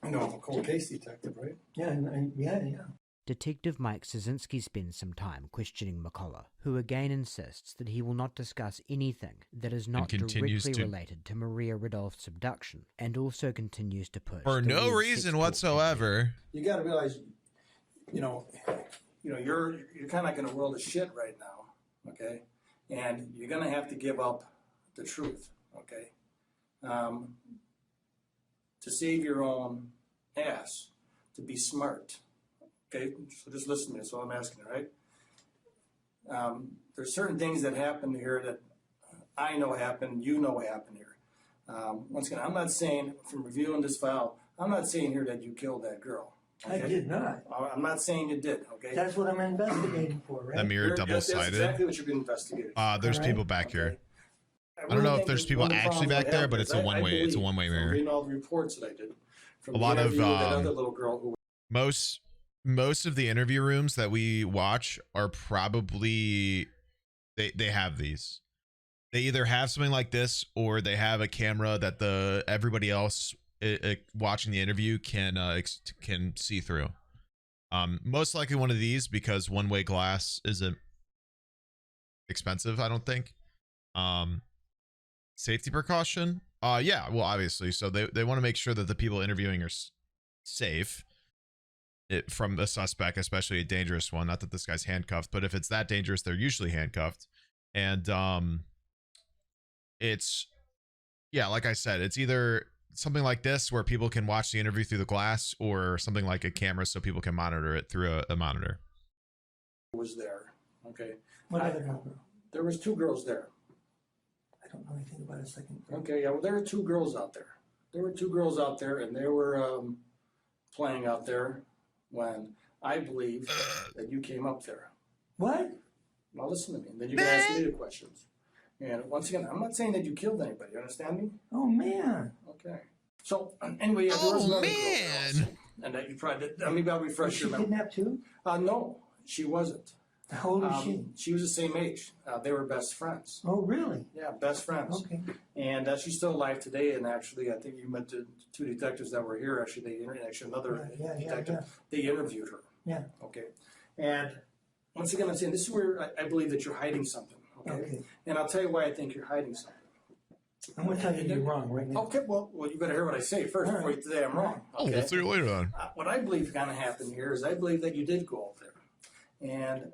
I know I'm a cold case detective, right? Yeah, yeah.
Detective Mike Szynski spends some time questioning McCullough, who again insists that he will not discuss anything that is not directly related to Maria Ridolph's abduction, and also continues to push
for no reason whatsoever.
You got to realize, you're kind of like in a world of shit right now, okay? And you're going to have to give up the truth, okay? To save your own ass, to be smart. Okay, so just listen to me. That's all I'm asking, right? There's certain things that happen here that I know happen, you know happen here. Once again, I'm not saying, from reviewing this file, I'm not saying here that you killed that girl. Okay? I did not. I'm not saying you did, okay? That's what I'm investigating for, right?
That mirror double-sided.
That's exactly what you're being investigated.
There's people back here. I don't know if there's people actually back there, but it's a one-way. It's a one-way mirror.
Reading all the reports that I did. From
a lot of
that other little girl who
most of the interview rooms that we watch are probably they have these. They either have something like this or they have a camera that everybody else watching the interview can see through. Most likely one of these, because one-way glass isn't expensive, I don't think. Safety precaution. Yeah, well, obviously. So they want to make sure that the people interviewing are safe from a suspect, especially a dangerous one. Not that this guy's handcuffed, but if it's that dangerous, they're usually handcuffed. And it's, yeah, like I said, it's either something like this where people can watch the interview through the glass, or something like a camera so people can monitor it through a monitor.
Was there, okay? What other girl? There was two girls there. I don't know anything about a second girl. Okay, yeah, well, there were two girls out there. And they were playing out there when I believe that you came up there. What? Now listen to me, and then you can ask me the questions. And once again, I'm not saying that you killed anybody. You understand me? Oh, man. Okay. So, anyway, yeah, there was another girl there also, and that you probably did. Maybe I'll refresh your memory. Was she kidnapped too? No, she wasn't. How old was she? She was the same age. They were best friends. Oh, really? Yeah, best friends. Okay. And she's still alive today. And actually, I think you met the two detectives that were here. Actually, another detective. Yeah. They interviewed her. Yeah. Okay. And once again, I'm saying this is where I believe that you're hiding something. Okay. And I'll tell you why I think you're hiding something. I'm going to tell you you're wrong right now. Okay. Well, you better hear what I say first before you say I'm wrong. Okay?
Oh, we'll see you later on.
What I believe is going to happen here is I believe that you did go out there. And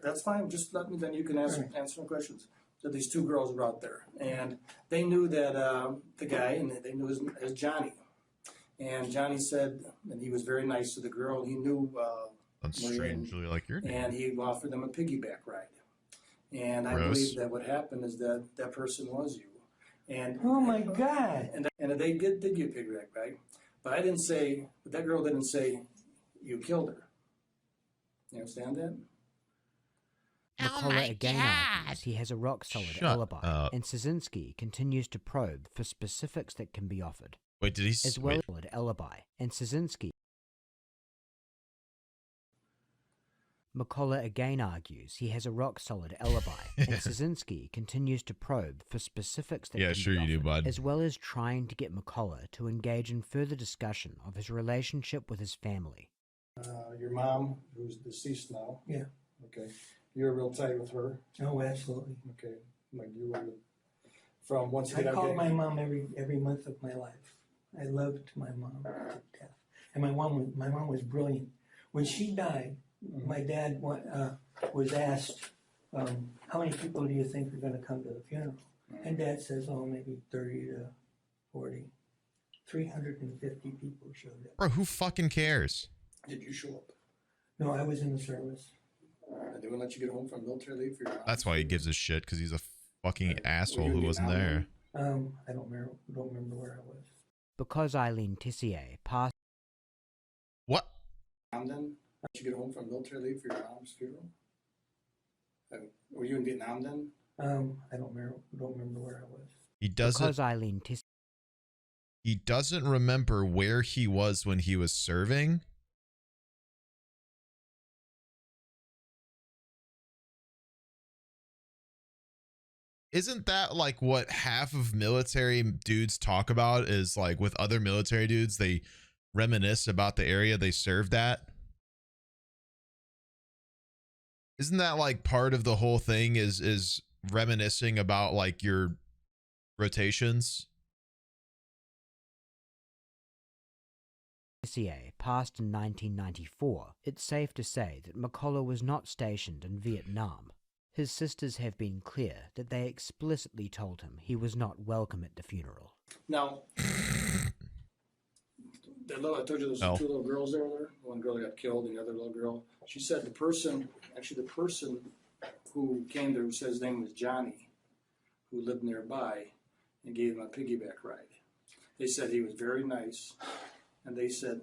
that's fine. Just let me, then you can answer my questions. So these two girls were out there, and they knew that the guy, and they knew as Johnny. And Johnny said, and he was very nice to the girl. He knew
that's strangely like your name.
And he offered them a piggyback ride. And I believe that what happened is that that person was you. And oh my God! And they did give you a piggyback ride, but that girl didn't say you killed her. You understand that?
McCullough again argues he has a rock-solid alibi, and Szynski continues to probe for specifics that can be offered.
Wait, did he?
As well as alibi, and Szynski. McCullough again argues he has a rock-solid alibi, and Szynski continues to probe for specifics that can be offered,
bud.
As well as trying to get McCullough to engage in further discussion of his relationship with his family.
Your mom, who's deceased now. Yeah. Okay. You're real tight with her. Oh, absolutely. Okay. Like you were from once again. I called my mom every month of my life. I loved my mom to death, and my mom was brilliant. When she died, my dad was asked, "How many people do you think are going to come to the funeral?" And Dad says, "Oh, maybe 30 to 40." 350 people showed up.
Bro, who fucking cares?
Did you show up? No, I was in the service. They wouldn't let you get home from military leave for your mom.
That's why he gives a shit, because he's a fucking asshole who wasn't there.
I don't remember where I was.
Because Eileen Tessier passed.
What?
Then did you get home from military leave for your mom's funeral? Were you in Vietnam then? I don't remember where I was.
He doesn't.
Because Eileen Tessier.
He doesn't remember where he was when he was serving. isn't that like what half of military dudes talk about is like with other military dudes, they reminisce about the area they served at? Isn't that like part of the whole thing is reminiscing about like your rotations?
Tessier passed in 1994, it's safe to say that McCullough was not stationed in Vietnam. His sisters have been clear that they explicitly told him he was not welcome at the funeral.
Now, I told you there's two little girls there. One girl got killed, and the other little girl. She said the person who came there, who said his name was Johnny, who lived nearby, and gave him a piggyback ride. They said he was very nice, and they said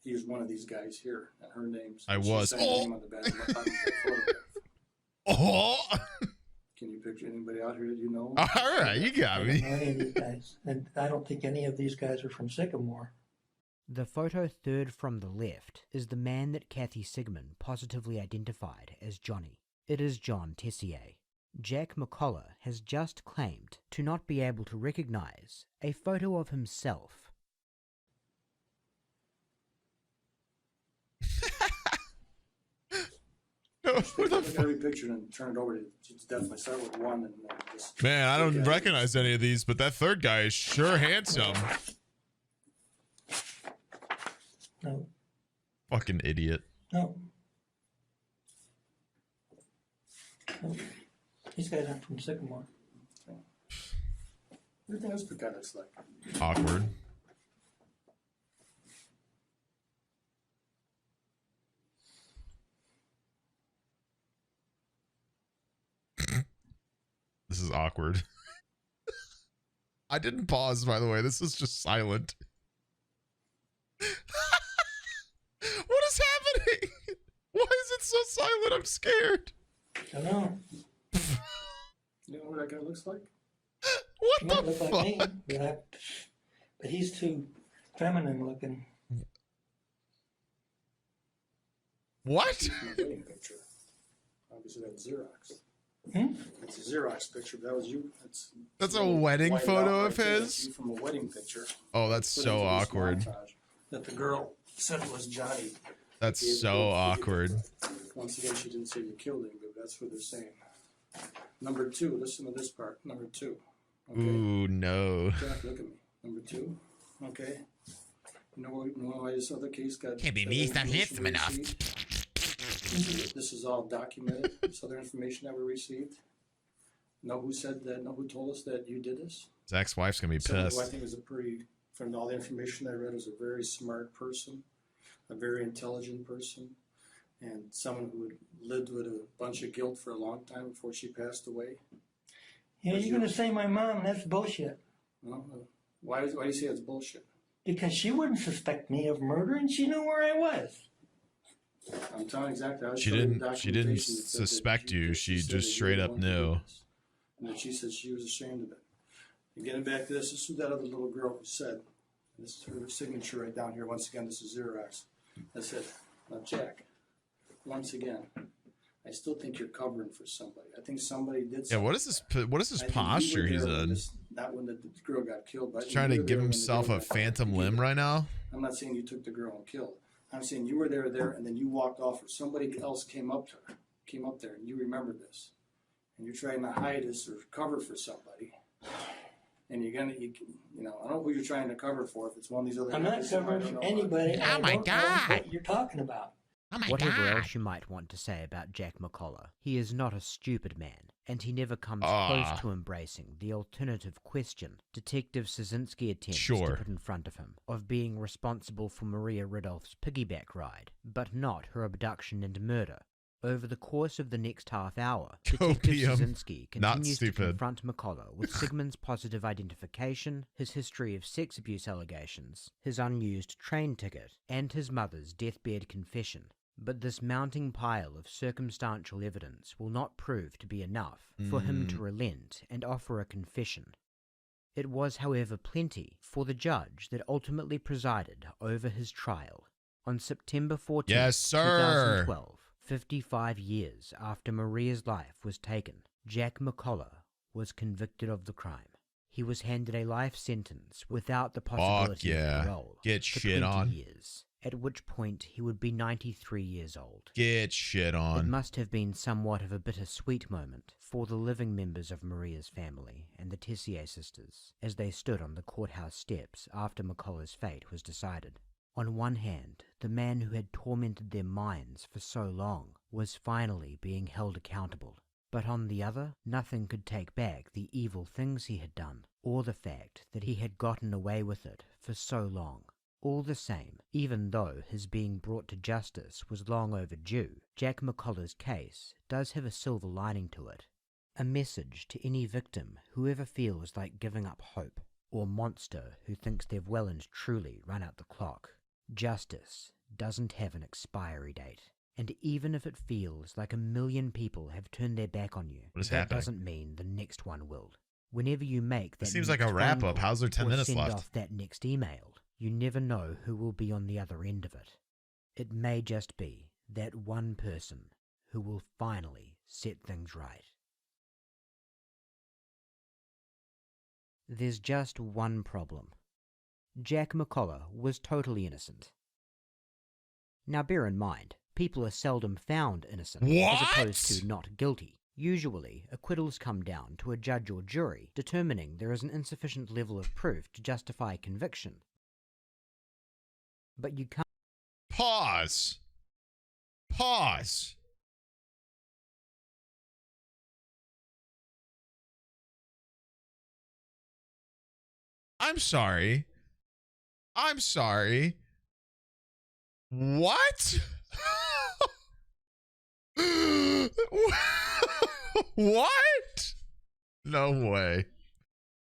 he was one of these guys here, and her name's.
I was.
Name on the back of the photograph.
Oh.
Can you picture anybody out here that you know?
All right, you got me.
I don't know any of these guys, and I don't think any of these guys are from Sycamore.
The photo third from the left is the man that Kathy Sigmund positively identified as Johnny. It is John Tessier. Jack McCullough has just claimed to not be able to recognize a photo of himself.
Every picture and turn it over to definitely start with one and just.
Man, I don't recognize any of these, but that third guy is sure handsome.
No.
Fucking idiot.
No. No. These guys aren't from Sycamore.
Everything else the guy looks like.
Awkward. This is awkward. I didn't pause, by the way. This is just silent. What is happening? Why is it so silent? I'm scared.
I know.
You know what that guy looks like?
What
He
the
might look
fuck?
like me, but he's too feminine looking.
What?
Wedding picture. Obviously, that's Xerox.
Hmm?
It's a Xerox picture. That was you.
That's a wedding
white
photo
out
of
right there.
his?
That's you from a wedding picture.
Oh, that's
Put
so
into this
awkward.
montage that the girl said was Johnny.
That's so awkward.
Once again, she didn't say you killed him, but that's what they're saying. Number two, listen to this part. Number two. Okay.
Ooh, no.
Jack, look at me. Number two. Okay. You know why this other case got...
Can't be me, he's not handsome enough.
This is all documented, this other information that we received. Know who said that, know who told us that you did this?
His ex-wife's gonna be
Someone who I
pissed.
think was from all the information I read, was a very smart person, a very intelligent person, and someone who had lived with a bunch of guilt for a long time before she passed away.
Yeah, you're going to say my mom, that's bullshit.
Well, why do you say it's bullshit?
Because she wouldn't suspect me of murder, and she knew where I was.
I'm telling exactly how
She didn't suspect you. She just straight up knew.
And then she said she was ashamed of it. And getting back to this is that other little girl who said, this is her signature right down here. Once again, this is Xerox. I said, now Jack, once again, I still think you're covering for somebody. I think somebody did something.
Yeah, what is this posture he's in?
Not when the girl got killed. But
He's trying to give himself a phantom limb right now.
I'm not saying you took the girl and killed. I'm saying you were there, and then you walked off, or somebody else came up there, and you remembered this, and you're trying to hide this or cover for somebody, and you know, I don't know who you're trying to cover for. If it's one of these other,
I'm not covering for anybody.
Oh my God!
What you're talking about?
Oh my
Whatever
God!
else you might want to say about Jack McCullough, he is not a stupid man, and he never comes close to embracing the alternative question Detective Szynski attempts to put in front of him, of being responsible for Maria Ridolph's piggyback ride, but not her abduction and murder. Over the course of the next half hour, Detective Szynski continues to confront McCullough with Sigmund's positive identification, his history of sex abuse allegations, his unused train ticket, and his mother's deathbed confession. But this mounting pile of circumstantial evidence will not prove to be enough for him to relent and offer a confession. It was, however, plenty for the judge that ultimately presided over his trial. On September 14, 2012, 55 years after Maria's life was taken, Jack McCullough was convicted of the crime. He was handed a life sentence without the possibility of parole
Get
for
shit
20
on.
years, at which point he would be 93 years old.
Get shit on.
It must have been somewhat of a bittersweet moment for the living members of Maria's family and the Tessier sisters as they stood on the courthouse steps after McCullough's fate was decided. On one hand, the man who had tormented their minds for so long was finally being held accountable. But on the other, nothing could take back the evil things he had done, or the fact that he had gotten away with it for so long. All the same, even though his being brought to justice was long overdue, Jack McCullough's case does have a silver lining to it. A message to any victim who ever feels like giving up hope, or monster who thinks they've well and truly run out the clock. Justice doesn't have an expiry date. And even if it feels like 1 million people have turned their back on you, that doesn't mean the next one will. Whenever you make that,
it seems like a wrap up. How's there 10 minutes left?
Off that next email, you never know who will be on the other end of it. It may just be that one person who will finally set things right. There's just one problem. Jack McCullough was totally innocent. Now bear in mind, people are seldom found innocent as opposed to not guilty. Usually, acquittals come down to a judge or jury determining there is an insufficient level of proof to justify conviction. But you can't...
Pause. I'm sorry. What? What? No way.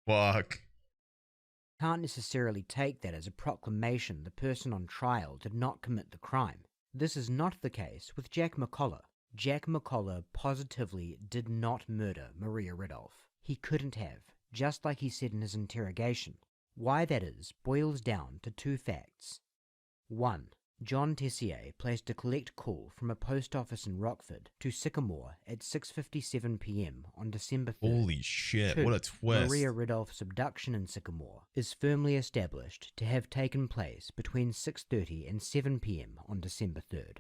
Fuck.
Can't necessarily take that as a proclamation the person on trial did not commit the crime. This is not the case with Jack McCullough. Jack McCullough positively did not murder Maria Ridolph. He couldn't have, just like he said in his interrogation. Why that is boils down to two facts. 1. John Tessier placed a collect call from a post office in Rockford to Sycamore at 6:57 p.m. on December 3rd.
Holy shit,
2.
what a twist.
Maria Ridolph's abduction in Sycamore is firmly established to have taken place between 6:30 and 7 p.m. on December 3rd.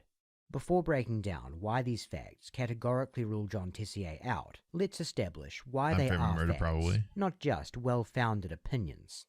Before breaking down why these facts categorically rule John Tessier out, let's establish why they are
murder,
facts,
probably.
not just well-founded opinions.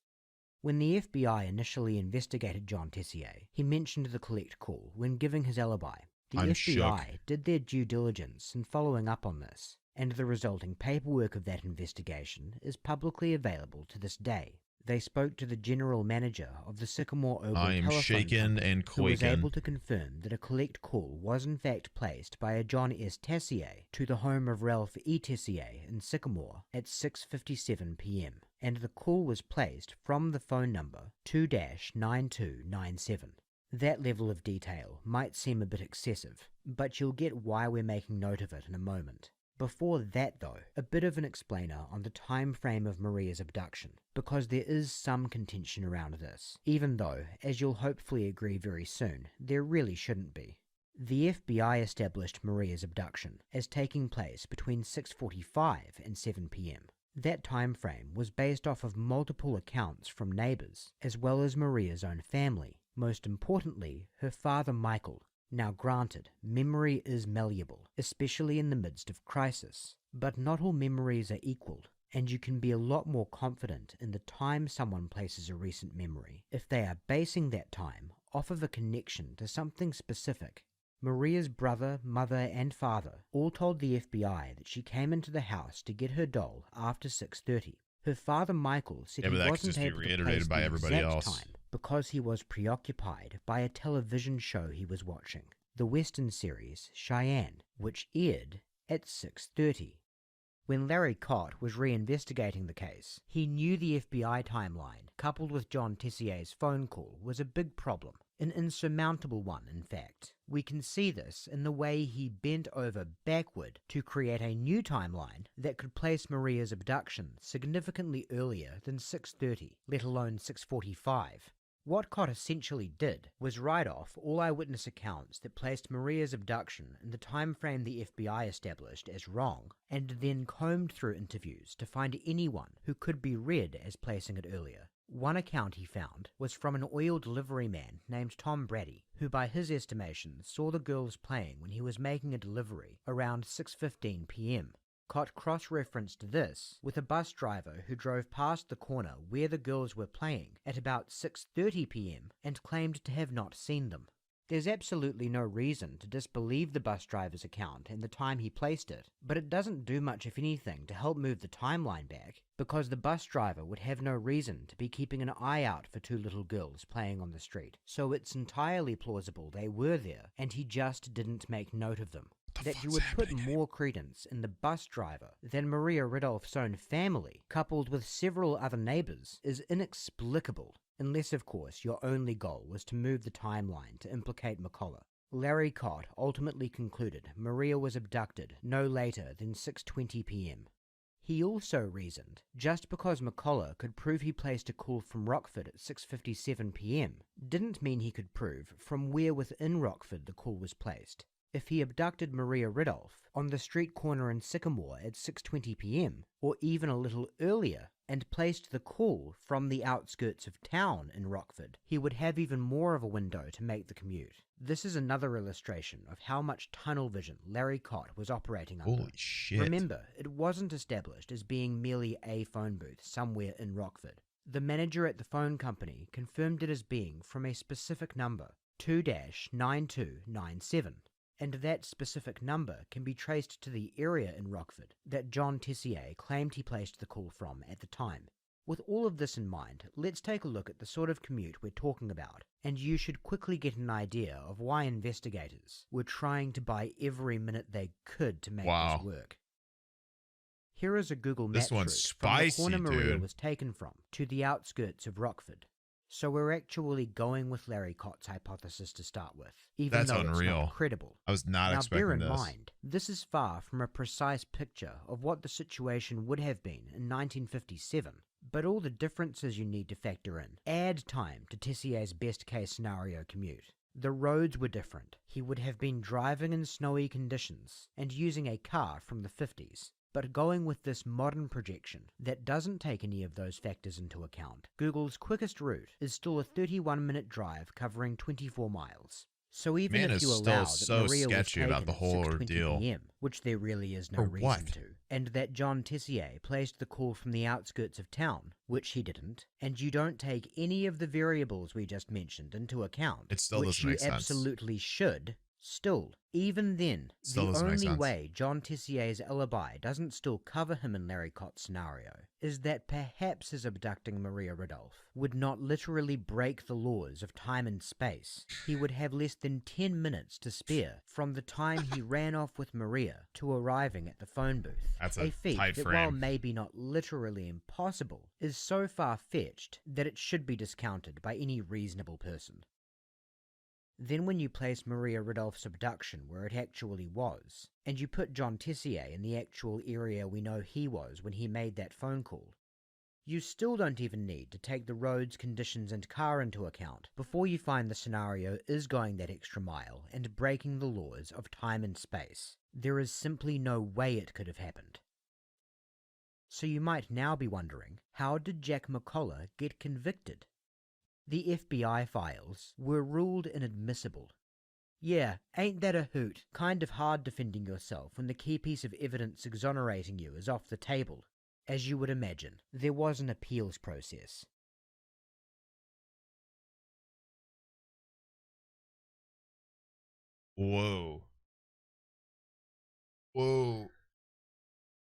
When the FBI initially investigated John Tessier, he mentioned the collect call when giving his alibi. The FBI did their due diligence in following up on this, and the resulting paperwork of that investigation is publicly available to this day. They spoke to the general manager of the Sycamore Oval telephone company, who was able to confirm that a collect call was in fact placed by a John S. Tessier to the home of Ralph E. Tessier in Sycamore at 6:57 p.m. and the call was placed from the phone number 2-9297. That level of detail might seem a bit excessive, but you'll get why we're making note of it in a moment. Before that though, a bit of an explainer on the time frame of Maria's abduction, because there is some contention around this, even though, as you'll hopefully agree very soon, there really shouldn't be. The FBI established Maria's abduction as taking place between 6:45 and 7 p.m. That time frame was based off of multiple accounts from neighbors, as well as Maria's own family, most importantly, her father Michael. Now granted, memory is malleable, especially in the midst of crisis, but not all memories are equal, and you can be a lot more confident in the time someone places a recent memory if they are basing that time off of a connection to something specific. Maria's brother, mother, and father all told the FBI that she came into the house to get her doll after 6:30. Her father Michael said he wasn't able to place the exact time because he was preoccupied by a television show he was watching, the Western series Cheyenne, which aired at 6:30. When Larry Cott was reinvestigating the case, he knew the FBI timeline, coupled with John Tessier's phone call, was a big problem, an insurmountable one in fact. We can see this in the way he bent over backward to create a new timeline that could place Maria's abduction significantly earlier than 6:30, let alone 6:45. What Cott essentially did was write off all eyewitness accounts that placed Maria's abduction in the time frame the FBI established as wrong, and then combed through interviews to find anyone who could be read as placing it earlier. One account he found was from an oil delivery man named Tom Brady, who by his estimation saw the girls playing when he was making a delivery around 6:15 p.m. Cott cross-referenced this with a bus driver who drove past the corner where the girls were playing at about 6:30 p.m. and claimed to have not seen them. There's absolutely no reason to disbelieve the bus driver's account and the time he placed it, but it doesn't do much if anything to help move the timeline back, because the bus driver would have no reason to be keeping an eye out for two little girls playing on the street, so it's entirely plausible they were there and he just didn't make note of them. That you would put more credence in the bus driver than Maria Ridolf's own family, coupled with several other neighbors, is inexplicable, unless of course your only goal was to move the timeline to implicate McCullough. Larry Cott ultimately concluded Maria was abducted no later than 6:20 p.m. He also reasoned just because McCullough could prove he placed a call from Rockford at 6:57 p.m. didn't mean he could prove from where within Rockford the call was placed. If he abducted Maria Ridolf on the street corner in Sycamore at 6:20 p.m., or even a little earlier, and placed the call from the outskirts of town in Rockford, he would have even more of a window to make the commute. This is another illustration of how much tunnel vision Larry Cott was operating under.
Holy shit.
Remember, it wasn't established as being merely a phone booth somewhere in Rockford. The manager at the phone company confirmed it as being from a specific number, 2-9297. And that specific number can be traced to the area in Rockford that John Tessier claimed he placed the call from at the time. With all of this in mind, let's take a look at the sort of commute we're talking about, and you should quickly get an idea of why investigators were trying to buy every minute they could to make this work. Here is a Google Maps route from the corner Maria was taken from to the outskirts of Rockford. So we're actually going with Larry Cott's hypothesis to start with, even though it's not credible.
I was not expecting this.
Now bear in mind, this is far from a precise picture of what the situation would have been in 1957, but all the differences you need to factor in add time to Tessier's best-case scenario commute. The roads were different. He would have been driving in snowy conditions and using a car from the 50s. But going with this modern projection that doesn't take any of those factors into account, Google's quickest route is still a 31-minute drive covering 24 miles. So even if you allow that Maria was taken at 6:20 p.m., which there really is no reason to, and that John Tessier placed the call from the outskirts of town, which he didn't, and you don't take any of the variables we just mentioned into account,
it still
which you absolutely should, still, even then, the only way John Tessier's alibi doesn't still cover him in Larry Cott's scenario is that perhaps his abducting Maria Ridolf would not literally break the laws of time and space. He would have less than 10 minutes to spare from the time he ran off with Maria to arriving at the phone booth.
That's a
feat that, while maybe not literally impossible, is so far-fetched that it should be discounted by any reasonable person. Then when you place Maria Ridolf's abduction where it actually was, and you put John Tessier in the actual area we know he was when he made that phone call, you still don't even need to take the roads, conditions, and car into account before you find the scenario is going that extra mile and breaking the laws of time and space. There is simply no way it could have happened. So you might now be wondering, how did Jack McCullough get convicted? The FBI files were ruled inadmissible. Yeah, ain't that a hoot? Kind of hard defending yourself when the key piece of evidence exonerating you is off the table. As you would imagine, there was an appeals process.
Whoa. Whoa.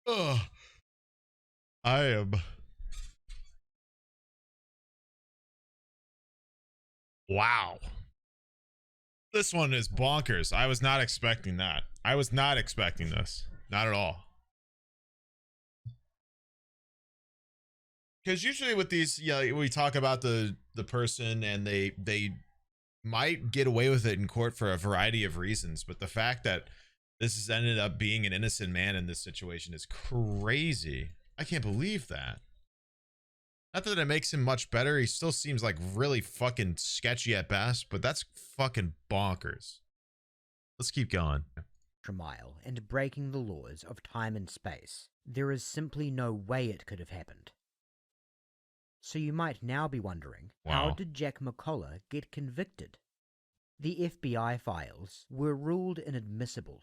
Ugh. I am... Wow. This one is bonkers. I was not expecting that. I was not expecting this. Not at all. Because usually with these, we talk about the person and they might get away with it in court for a variety of reasons. But the fact that this has ended up being an innocent man in this situation is crazy. I can't believe that. Not that it makes him much better. He still seems like really fucking sketchy at best, but that's fucking bonkers. Let's keep going.
Mile and breaking the laws of time and space. There is simply no way it could have happened. So you might now be wondering, how did Jack McCullough get convicted? The FBI files were ruled inadmissible.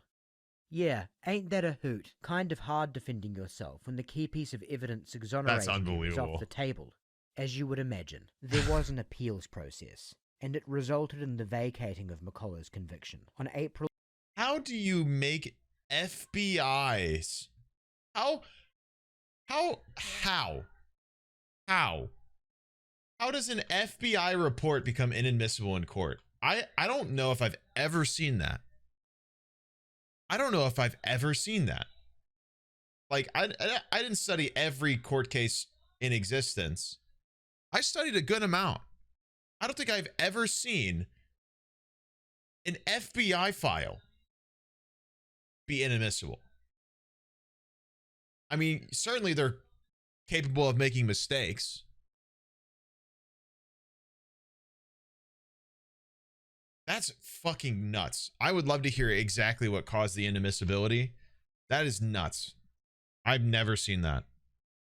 Yeah, ain't that a hoot? Kind of hard defending yourself when the key piece of evidence exoneration is off the table. As you would imagine, there was an appeals process, and it resulted in the vacating of McCullough's conviction on April.
How do you make FBI's? How does an FBI report become inadmissible in court? I don't know if I've ever seen that. I don't know if I've ever seen that. Like, I didn't study every court case in existence. I studied a good amount. I don't think I've ever seen an FBI file be inadmissible. I mean, certainly they're capable of making mistakes. That's fucking nuts. I would love to hear exactly what caused the inadmissibility. That is nuts. I've never seen that.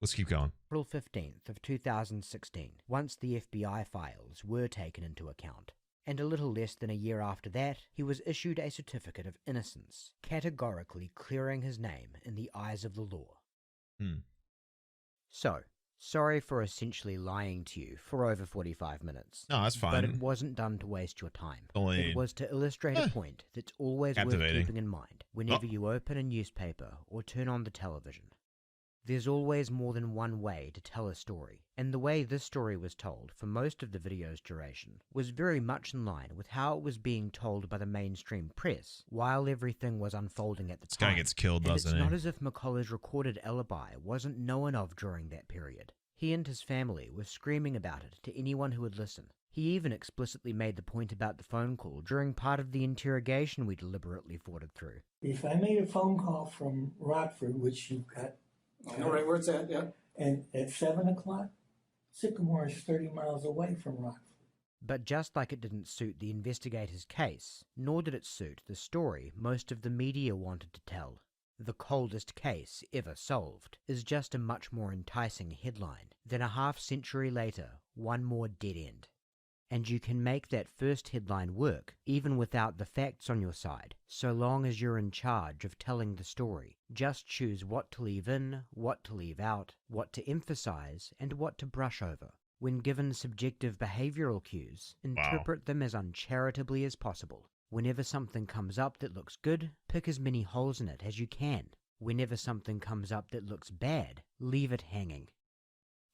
Let's keep going.
April 15th of 2016, once the FBI files were taken into account. And a little less than a year after that, he was issued a certificate of innocence, categorically clearing his name in the eyes of the law. So, sorry for essentially lying to you for over 45 minutes.
No, that's fine.
But it wasn't done to waste your time.
Elaine.
It was to illustrate a point that's always worth keeping in mind whenever you open a newspaper or turn on the television. There's always more than one way to tell a story, and the way this story was told for most of the video's duration was very much in line with how it was being told by the mainstream press while everything was unfolding at the time.
This guy gets killed, doesn't he?
It's not as if McCullough's recorded alibi wasn't known of during that period. He and his family were screaming about it to anyone who would listen. He even explicitly made the point about the phone call during part of the interrogation we deliberately fought through.
If I made a phone call from Rockford, which you got...
I know right where it's at, yeah.
And at 7 o'clock, Sycamore is 30 miles away from Rockford.
But just like it didn't suit the investigator's case, nor did it suit the story most of the media wanted to tell. The coldest case ever solved is just a much more enticing headline than a half-century later, one more dead end. And you can make that first headline work even without the facts on your side, so long as you're in charge of telling the story. Just choose what to leave in, what to leave out, what to emphasize, and what to brush over. When given subjective behavioral cues, interpret them as uncharitably as possible. Whenever something comes up that looks good, pick as many holes in it as you can. Whenever something comes up that looks bad, leave it hanging.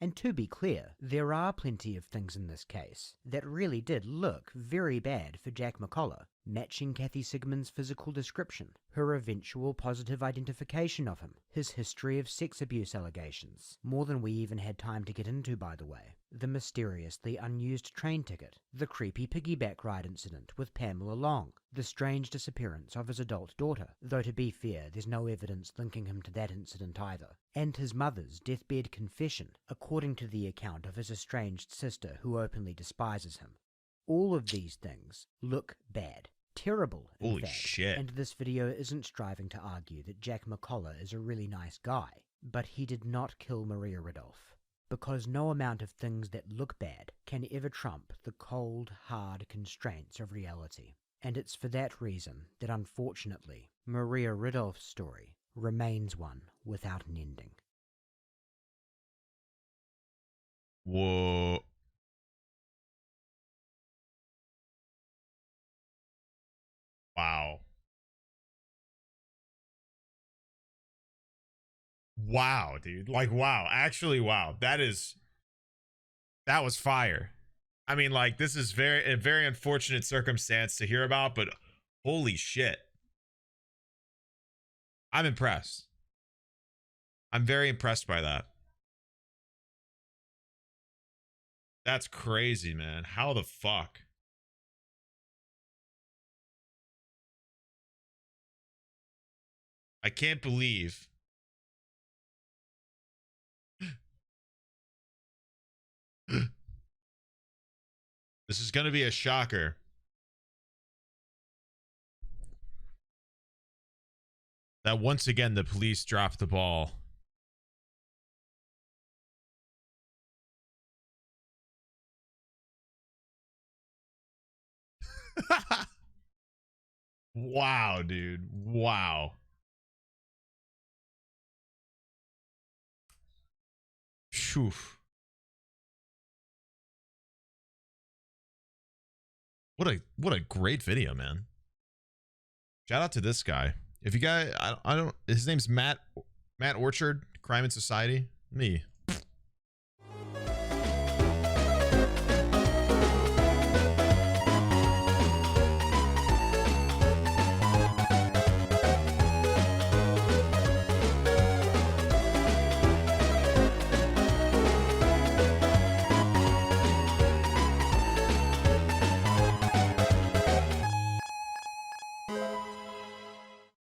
And to be clear, there are plenty of things in this case that really did look very bad for Jack McCullough, matching Kathy Sigmund's physical description, her eventual positive identification of him, his history of sex abuse allegations, more than we even had time to get into, by the way, the mysteriously unused train ticket, the creepy piggyback ride incident with Pamela Long, the strange disappearance of his adult daughter, though to be fair, there's no evidence linking him to that incident either, and his mother's deathbed confession, according to the account of his estranged sister who openly despises him. All of these things look bad. Terrible, in
Holy
fact.
shit.
And this video isn't striving to argue that Jack McCullough is a really nice guy, but he did not kill Maria Rudolph. Because no amount of things that look bad can ever trump the cold, hard constraints of reality. And it's for that reason that unfortunately, Maria Rudolph's story remains one without an ending.
Whoa. Wow. Wow, dude. Like, wow. Actually, wow. That was fire. I mean, like, this is a very unfortunate circumstance to hear about, but holy shit. I'm impressed. I'm very impressed by that. That's crazy, man. How the fuck? I can't believe This is going to be a shocker. That once again, the police dropped the ball. Wow, dude. Wow. Phew. What a great video, man. Shout out to this guy. If you guys, I don't, his name's Matt Orchard, Crime and Society. Let me